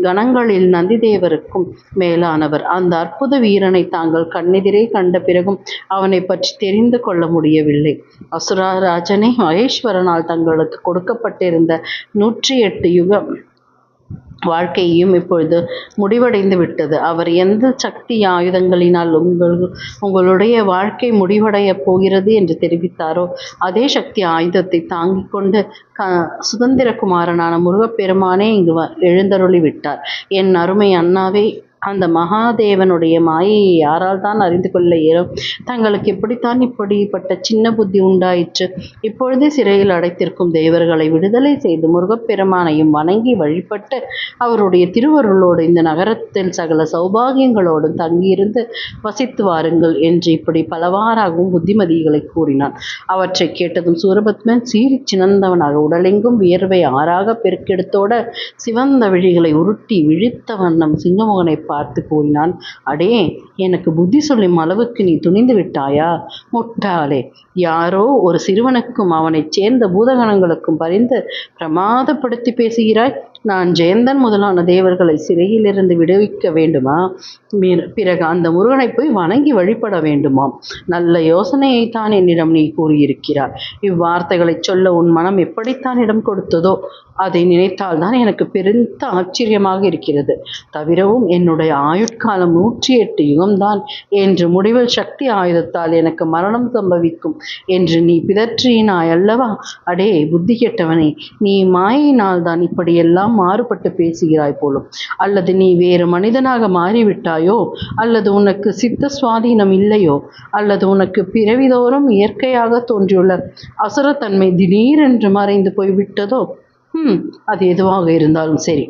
கணங்களில் நந்தி தேவருக்கும் மேலானவர். அந்த அற்புத வீரனை தாங்கள் கண்ணெதிரே கண்ட பிறகும் அவனை பற்றி தெரிந்து கொள்ள முடியவில்லை. அசுரராஜனே மகேஸ்வரனால் தங்களுக்கு கொடுக்கப்பட்டிருந்த 108 யுக வாழ்க்கையும் இப்பொழுது முடிவடைந்து விட்டது. அவர் எந்த சக்தி ஆயுதங்களினால் உங்களுடைய வாழ்க்கை முடிவடைய போகிறது என்று தெரிவித்தாரோ அதே சக்தி ஆயுதத்தை தாங்கிக் கொண்டு சுதந்திரகுமாரனான முருகப்பெருமானே இங்கு எழுந்தருளி விட்டார். என் அருமை அண்ணாவே, அந்த மகாதேவனுடைய மாயையை யாரால் தான் அறிந்து கொள்ள இயலும்? தங்களுக்கு எப்படித்தான் இப்படிப்பட்ட சின்ன புத்தி உண்டாயிற்று? இப்பொழுதே சிறையில் அடைத்திருக்கும் தேவர்களை விடுதலை செய்து முருகப்பெருமானையும் வணங்கி வழிபட்டு அவருடைய திருவருளோடு இந்த நகரத்தில் சகல சௌபாகியங்களோடும் தங்கியிருந்து வசித்து வாருங்கள் என்று இப்படி பலவாறாகவும் புத்திமதிகளை கூறினான். அவற்றை கேட்டதும் சூரபத்மன் சீறி சினந்தவனாக உடலெங்கும் வியர்வை ஆறாக பெருக்கெடுத்தோட சிவந்த விழிகளை உருட்டி விழித்த வண்ணம் சிங்கமோகனை பார்த்து கூறினான். அடே, எனக்கு புத்தி சொல்லும் அளவுக்கு நீ துணிந்து விட்டாயா? முட்டாளே, யாரோ ஒரு சிறுவனுக்கும் அவனைச் சேர்ந்த பூதகணங்களுக்கும் பரிந்து பிரமாதப்படுத்தி பேசுகிறாய். நான் ஜெயந்தன் முதலான தேவர்களை சிறையிலிருந்து விடுவிக்க வேண்டுமா? பிறகு அந்த முருகனை போய் வணங்கி வழிபட வேண்டுமாம். நல்ல யோசனையைத்தான் என்னிடம் நீ கூறியிருக்கிறார். இவ்வார்த்தைகளை சொல்ல உன் மனம் எப்படித்தான் இடம் கொடுத்ததோ அதை நினைத்தால்தான் எனக்கு பெருத்த ஆச்சரியமாக இருக்கிறது. தவிரவும் என்னுடைய ஆயுட்காலம் 108 யுகம்தான் என்று முடிவில் சக்தி ஆயுதத்தால் எனக்கு மரணம் சம்பவிக்கும் என்று நீ பிதற்றினாய் அல்லவா? அடே புத்தி கெட்டவனே, நீ மாயினால் தான் இப்படியெல்லாம் மாறுபட்டு பேசுகிறாய் போலும். அல்லது நீ வேறு மனிதனாக மாறிவிட்டாயோ, அல்லது உனக்கு சித்த சுவாதீனம் இல்லையோ, அல்லது உனக்கு பிறவிதோறும் இயற்கையாக தோன்றியுள்ள அசுரத்தன்மை திடீரென்று மறைந்து போய்விட்டதோ? அது எதுவாக இருந்தாலும் சரி,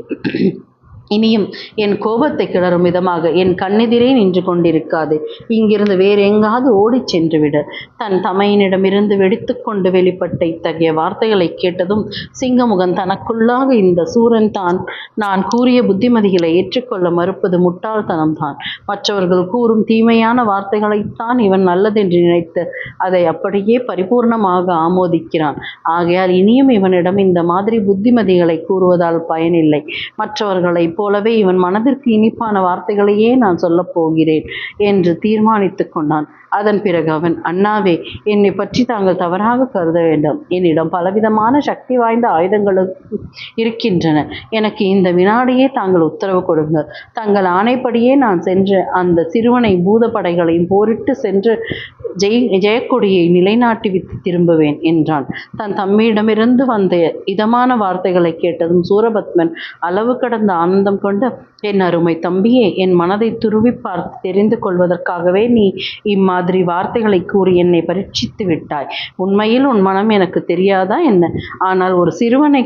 இனியும் என் கோபத்தை கிளறும் விதமாக என் கண்ணெதிரே நின்று கொண்டிருக்காது. இங்கிருந்து வேறு எங்காவது ஓடிச் சென்று விட. தன் தமையனிடமிருந்து வெடித்து கொண்டு வெளிப்பட்ட இத்தகைய வார்த்தைகளை கேட்டதும் சிங்கமுகன் தனக்குள்ளாக இந்த சூரன் நான் கூறிய புத்திமதிகளை ஏற்றுக்கொள்ள மறுப்பது முட்டாள்தனம்தான். மற்றவர்கள் கூறும் தீமையான வார்த்தைகளைத்தான் இவன் நல்லதென்று நினைத்து அதை அப்படியே பரிபூர்ணமாக ஆமோதிக்கிறான். ஆகையால் இனியும் இவனிடம் இந்த மாதிரி புத்திமதிகளை கூறுவதால் பயனில்லை. மற்றவர்களை போலவே இவன் மனதிற்கு இனிப்பான வார்த்தைகளையே நான் சொல்லப் போகிறேன் என்று தீர்மானித்து கொண்டான். அதன் பிறகு அவன், அண்ணாவே, என்னை பற்றி தாங்கள் தவறாக கருத வேண்டாம். என்னிடம் பலவிதமான சக்தி வாய்ந்த ஆயுதங்களும் இருக்கின்றன. எனக்கு இந்த வினாடியே தாங்கள் உத்தரவு கொடுங்கள். தங்கள் ஆணைப்படியே நான் சென்று அந்த சிறுவனை பூதப்படைகளையும் போரிட்டு சென்று ஜெயக்கொடியை நிலைநாட்டி விட்டு திரும்புவேன் என்றான். தன் தம்மியிடமிருந்து வந்த இதமான வார்த்தைகளை கேட்டதும் சூரபத்மன் அளவு கடந்த ஆனந்தம் கொண்டு, என் அருமை தம்பியே, என் மனதை துருவி பார்த்து தெரிந்து கொள்வதற்காகவே நீ இம்மாதிரி வார்த்தைகளை கூறி என்னை பரீட்சித்து விட்டாய். உண்மையில் உன் மனம் எனக்கு தெரியாதா என்ன? ஆனால் ஒரு சிறுவனை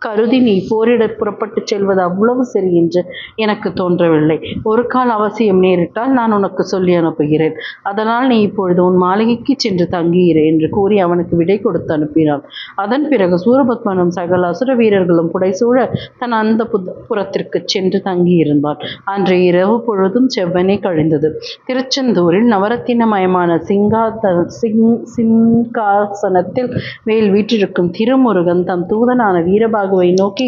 கருதி நீ போரிட புறப்பட்டு செல்வது அவ்வளவு சரி என்று எனக்கு தோன்றவில்லை. ஒரு கால் அவசியம் நேரிட்டால் நான் உனக்கு சொல்லி அனுப்புகிறேன். அதனால் நீ இப்பொழுது உன் மாளிகைக்கு சென்று தங்குகிறேன் என்று கூறி அவனுக்கு விடை கொடுத்து அனுப்பினான். அதன் பிறகு சூரபத்மனும் சகல அசுர வீரர்களும் புடைசூழ தன் அந்த புறத்திற்கு சென்று தங்கியிருந்தான். அன்று இரவு பொழுதும் செவ்வனே கழிந்தது. திருச்செந்தூரில் நவரத்தினமயமான சிங்காசனத்தில் மேல் வீற்றிருக்கும் திருமுருகன் தம் தூதனான வீரபாகுவை நோக்கி,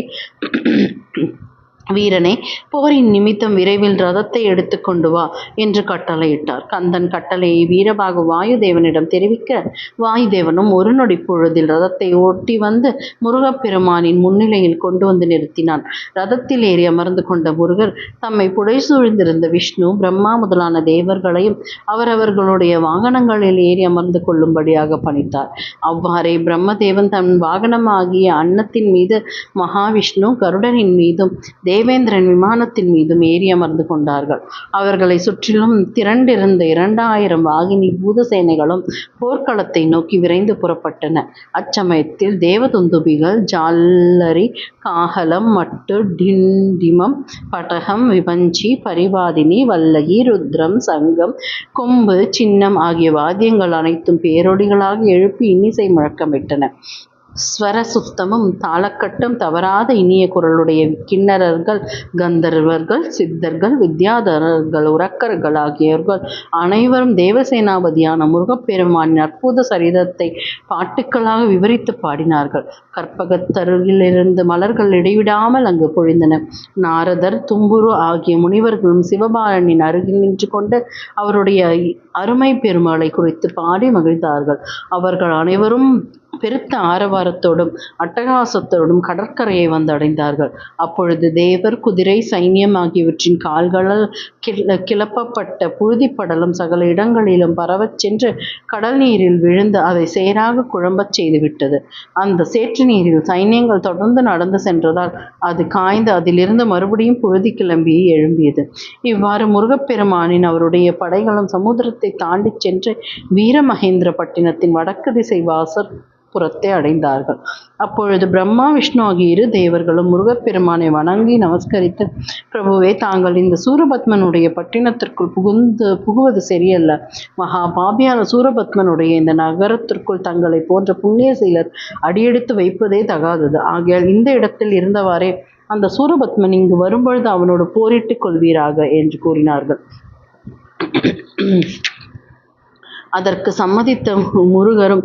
வீரனே, போரின் நிமித்தம் விரைவில் ரதத்தை எடுத்து கொண்டு வா என்று கட்டளையிட்டார். கந்தன் கட்டளையை வீரபாகு வாயுதேவனிடம் தெரிவிக்க வாயுதேவனும் ஒரு நொடி பொழுதில் ரதத்தை ஓட்டி வந்து முருகப்பெருமானின் முன்னிலையில் கொண்டு வந்து நிறுத்தினான். ரதத்தில் ஏறி அமர்ந்து கொண்ட முருகர் தம்மை புடைசூழ்ந்திருந்த விஷ்ணு, பிரம்மா முதலான தேவர்களையும் அவரவர்களுடைய வாகனங்களில் ஏறி அமர்ந்து கொள்ளும்படியாக பணித்தார். அவ்வாறே பிரம்மதேவன் தன் வாகனமாகிய அன்னத்தின் மீது, மகாவிஷ்ணு கருடனின் மீதும், தேவேந்திரன் விமானத்தின் மீதும் ஏறி அமர்ந்து கொண்டார்கள். அவர்களை சுற்றிலும் திரண்டிருந்த 2000 வாகினி பூதசேனைகளும் போர்க்களத்தை நோக்கி விரைந்து புறப்பட்டன. அச்சமயத்தில் தேவதுந்துபிகள், ஜால்லரி, காகலம், மட்டு, டிண்டிமம், படகம், விபஞ்சி, பரிவாதினி, வல்லகி, ருத்ரம், சங்கம், கொம்பு, சின்னம் ஆகிய வாத்தியங்கள் அனைத்தும் பேரொடிகளாக எழுப்பி இன்னிசை முழக்கமிட்டன. ஸ்வர சுத்தமும் தாளக்கட்டும் தவறாத இனிய குரலுடைய கிண்ணறர்கள், கந்தர்வர்கள், சித்தர்கள், வித்யாதரர்கள், உரக்கர்கள் ஆகியோர்கள் அனைவரும் தேவசேனாபதியான முருகப்பெருமானின் அற்புத சரிதத்தை பாட்டுக்களாக விவரித்து பாடினார்கள். கற்பகத்தருகிலிருந்து மலர்கள் இடைவிடாமல் அங்கு பொழிந்தன. நாரதர், தும்புரு ஆகிய முனிவர்களும் சிவபாலனின் அருகில் நின்று கொண்டு அவருடைய அருமை பெருமாளை குறித்து பாடி மகிழ்ந்தார்கள். அவர்கள் அனைவரும் பெருத்த ஆரவாரத்தோடும் அட்டகாசத்தோடும் கடற்கரையை வந்தடைந்தார்கள். அப்பொழுது தேவர், குதிரை, சைன்யம் ஆகியவற்றின் கால்களால் கிளப்பப்பட்ட புழுதிப்படலம் சகல இடங்களிலும் பரவச் சென்று கடல் நீரில் விழுந்து அதை சேராக குழம்பச் செய்துவிட்டது. அந்த சேற்று நீரில் சைன்யங்கள் தொடர்ந்து நடந்து சென்றதால் அது காய்ந்து அதிலிருந்து மறுபடியும் புழுதி கிளம்பி எழும்பியது. இவ்வாறு முருகப்பெருமானின் அவருடைய படைகளும் சமுத்திரத்தை தாண்டி சென்று வீரமகேந்திர பட்டினத்தின் வடக்கு திசை புறத்தை அடைந்தார்கள். அப்பொழுது பிரம்மா, விஷ்ணு ஆகிய 2 தேவர்களும் முருகப்பெருமானை வணங்கி நமஸ்கரித்து, பிரபுவே, தாங்கள் இந்த சூரபத்மனுடைய பட்டினத்திற்குள் புகுவது சரியல்ல. மகா பாபியான சூரபத்மனுடைய இந்த நகரத்திற்குள் தங்களை போன்ற புண்ணிய சீலர் அடியெடுத்து வைப்பதே தகாதது. ஆகையால் இந்த இடத்தில் இருந்தவாறே அந்த சூரபத்மன் இங்கு வரும்பொழுது அவனோடு போரிட்டுக் கொள்வீராக என்று கூறினார்கள். அதற்கு சம்மதித்த முருகரும்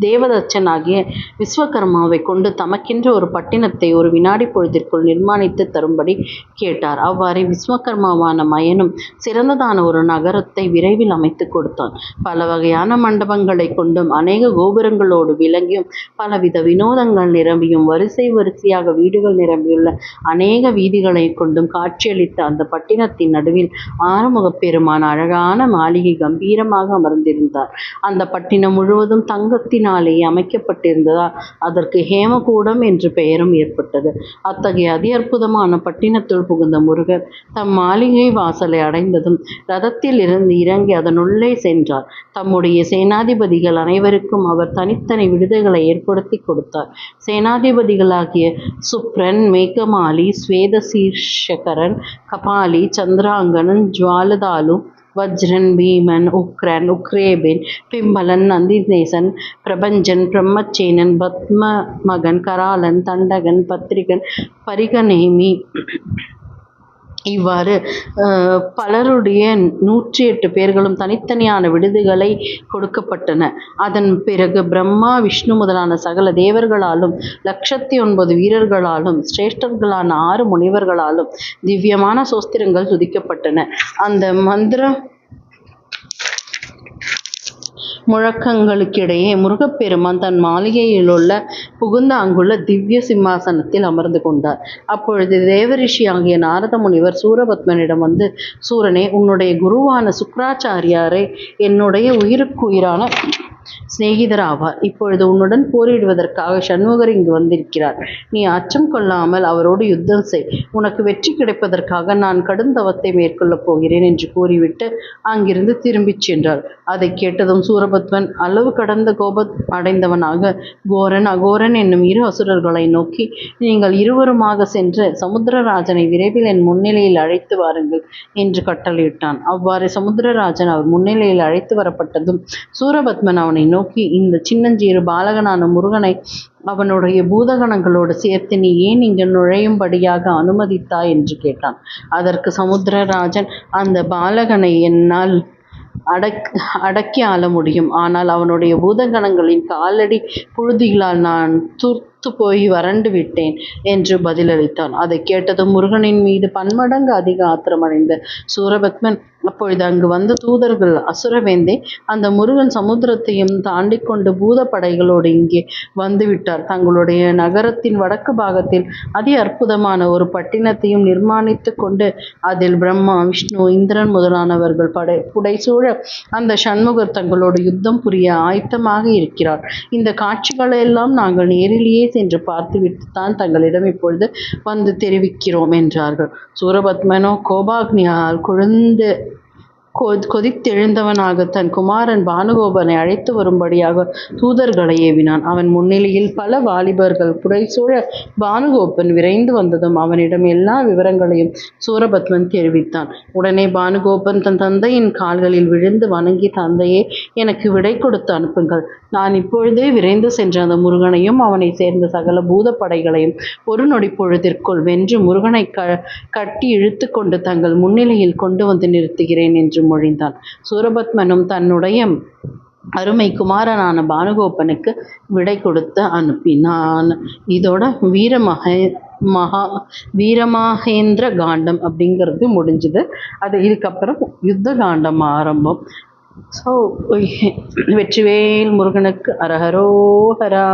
தேவதச்சனாகிய விஸ்வகர்மாவை கொண்டு தமக்கென்று ஒரு பட்டினத்தை ஒரு வினாடி பொழுதிற்குள் நிர்மாணித்து தரும்படி கேட்டார். அவ்வாறே விஸ்வகர்மாவான மயனும் சிறந்ததான ஒரு நகரத்தை விரைவில் அமைத்து கொடுத்தான். பல வகையான மண்டபங்களை கொண்டும் அநேக கோபுரங்களோடு விளங்கியும் பலவித வினோதங்கள் நிரம்பியும் வரிசை வரிசையாக வீடுகள் நிரம்பியுள்ள அநேக வீதிகளை கொண்டும் காட்சியளித்த அந்த பட்டினத்தின் நடுவில் ஆறுமுகப் பெருமான் அழகான மாளிகை கம்பீரமாக அமர்ந்திருந்தார். அந்த பட்டினம் முழுவதும் தங்கத்தினாலேயே அமைக்கப்பட்டிருந்ததால் அதற்கு ஹேமகூடம் என்று பெயரும் ஏற்பட்டது. அத்தகைய அதி அற்புதமான பட்டினத்துள் புகுந்த முருகர் தம் மாளிகை வாசலை அடைந்ததும் ரதத்தில் இருந்து இறங்கி அதனுள்ளே சென்றார். தம்முடைய சேனாதிபதிகள் அனைவருக்கும் அவர் தனித்தனி விடுதிகளை ஏற்படுத்தி கொடுத்தார். சேனாதிபதிகளாகிய சுப்ரன், மேகமாலி, ஸ்வேதசீர்ஷகரன், கபாலி, சந்திராங்கனன், ஜுவாலதாலு, வஜ்ரன், பீமன், உக்ரன், உக்ரேபின், பிம்பலன், நந்திதேசன், பிரபஞ்சன், பிரம்மச்சேனன், பத்மமகன், கராலன், தண்டகன், பத்ரிகன், பரிகநேமி இவ்வாறு பலருடைய 108 பேர்களும் தனித்தனியான விடுதிகளை கொடுக்கப்பட்டன. அதன் பிறகு பிரம்மா, விஷ்ணு முதலான சகல தேவர்களாலும் 109 வீரர்களாலும் சிரேஷ்டர்களான 6 முனிவர்களாலும் திவ்யமான சோஸ்திரங்கள் துதிக்கப்பட்டன. அந்த மந்திர முழக்கங்களுக்கிடையே முருகப்பெருமான் தன் மாளிகையிலுள்ள புகுந்த அங்குள்ள திவ்ய சிம்மாசனத்தில் அமர்ந்து கொண்டார். அப்பொழுது தேவரிஷி ஆகிய நாரத முனிவர் சூரபத்மனிடம் வந்து, சூரனே, உன்னுடைய குருவான சுக்ராச்சாரியாரை என்னுடைய உயிருக்குயிரான சிநேகிதர் ஆவார். இப்பொழுது உன்னுடன் போரிடுவதற்காக சண்முகர் இங்கு வந்திருக்கிறார். நீ அச்சம் கொள்ளாமல் அவரோடு யுத்தம் செய். உனக்கு வெற்றி கிடைப்பதற்காக நான் கடும் தவத்தை மேற்கொள்ளப் போகிறேன் என்று கூறிவிட்டு அங்கிருந்து திரும்பிச் சென்றார். அதை கேட்டதும் சூரபத்மன் அளவு கடந்த கோபம் அடைந்தவனாக கோரன், அகோரன் என்னும் 2 அசுரர்களை நோக்கி, நீங்கள் இருவருமாக சென்று சமுத்திரராஜனை விரைவில் என் முன்னிலையில் அழைத்து வாருங்கள் என்று கட்டளையிட்டான். அவ்வாறு சமுத்திரராஜன் அவர் முன்னிலையில் அழைத்து வரப்பட்டதும் சூரபத்மன் அவனை நோக்கி, இந்த சின்னஞ்சீறு பாலகனான முருகனை அவனுடைய பூதகணங்களோடு சேர்த்து நீ ஏன் இங்கு நுழையும்படியாக அனுமதித்தாய் என்று கேட்டான். அதற்கு சமுத்திரராஜன், அந்த பாலகனை என்னால் அடக்கி ஆள முடியும். ஆனால் அவனுடைய பூதகணங்களின் காலடி புழுதிகளால் நான் தூர்த்து போய் வறண்டு விட்டேன் என்று பதிலளித்தான். அதை கேட்டதும் முருகனின் மீது பன்மடங்கு அதிக ஆத்திரமடைந்த சூரபத்மன், அப்பொழுது அங்கு வந்த தூதர்கள் அசுரவேந்தே, அந்த முருகன் சமுத்திரத்தையும் தாண்டி கொண்டு பூத படைகளோடு இங்கே வந்துவிட்டார். தங்களுடைய நகரத்தின் வடக்கு பாகத்தில் அதி அற்புதமான ஒரு பட்டினத்தையும் நிர்மாணித்து கொண்டு அதில் பிரம்மா, விஷ்ணு, இந்திரன் முதலானவர்கள் புடைசூழ அந்த சண்முகர் தங்களோடு யுத்தம் புரிய ஆயத்தமாக இருக்கிறார். இந்த காட்சிகளையெல்லாம் நாங்கள் நேரிலேயே சென்று பார்த்துவிட்டுத்தான் தங்களிடம் இப்பொழுது வந்து தெரிவிக்கிறோம் என்றார்கள். சூரபத்மனோ கோபாக்னியால் கொதித்தெழுந்தவனாக தன் குமாரன் பானுகோபனை அழைத்து வரும்படியாக தூதர்களை ஏவினான். அவன் முன்னிலையில் பல வாலிபர்கள் புடைசூழ பானுகோபன் விரைந்து வந்ததும் அவனிடம் எல்லா விவரங்களையும் சூரபத்மன் தெரிவித்தான். உடனே பானுகோபன் தன் தந்தையின் கால்களில் விழுந்து வணங்கி, தந்தையே, எனக்கு விடை கொடுத்து அனுப்புங்கள். நான் இப்பொழுதே விரைந்து சென்ற அந்த முருகனையும் அவனை சேர்ந்த சகல பூத படைகளையும் ஒரு நொடி பொழுதிற்குள் வென்று முருகனை கட்டி இழுத்து கொண்டு தங்கள் முன்னிலையில் கொண்டு வந்து நிறுத்துகிறேன் என்று மொழிந்தான். சூரபத்மனும் தன்னுடைய அருமை குமாரனான பானுகோபனுக்கு விடை கொடுத்து அனுப்பினான். இதோட வீரமாகேந்திர காண்டம் அப்படிங்கிறது முடிஞ்சுது. இதுக்கப்புறம் யுத்த காண்டம் ஆரம்பம். ஸோ வெற்றிவேல் முருகனுக்கு அரஹரோஹரா.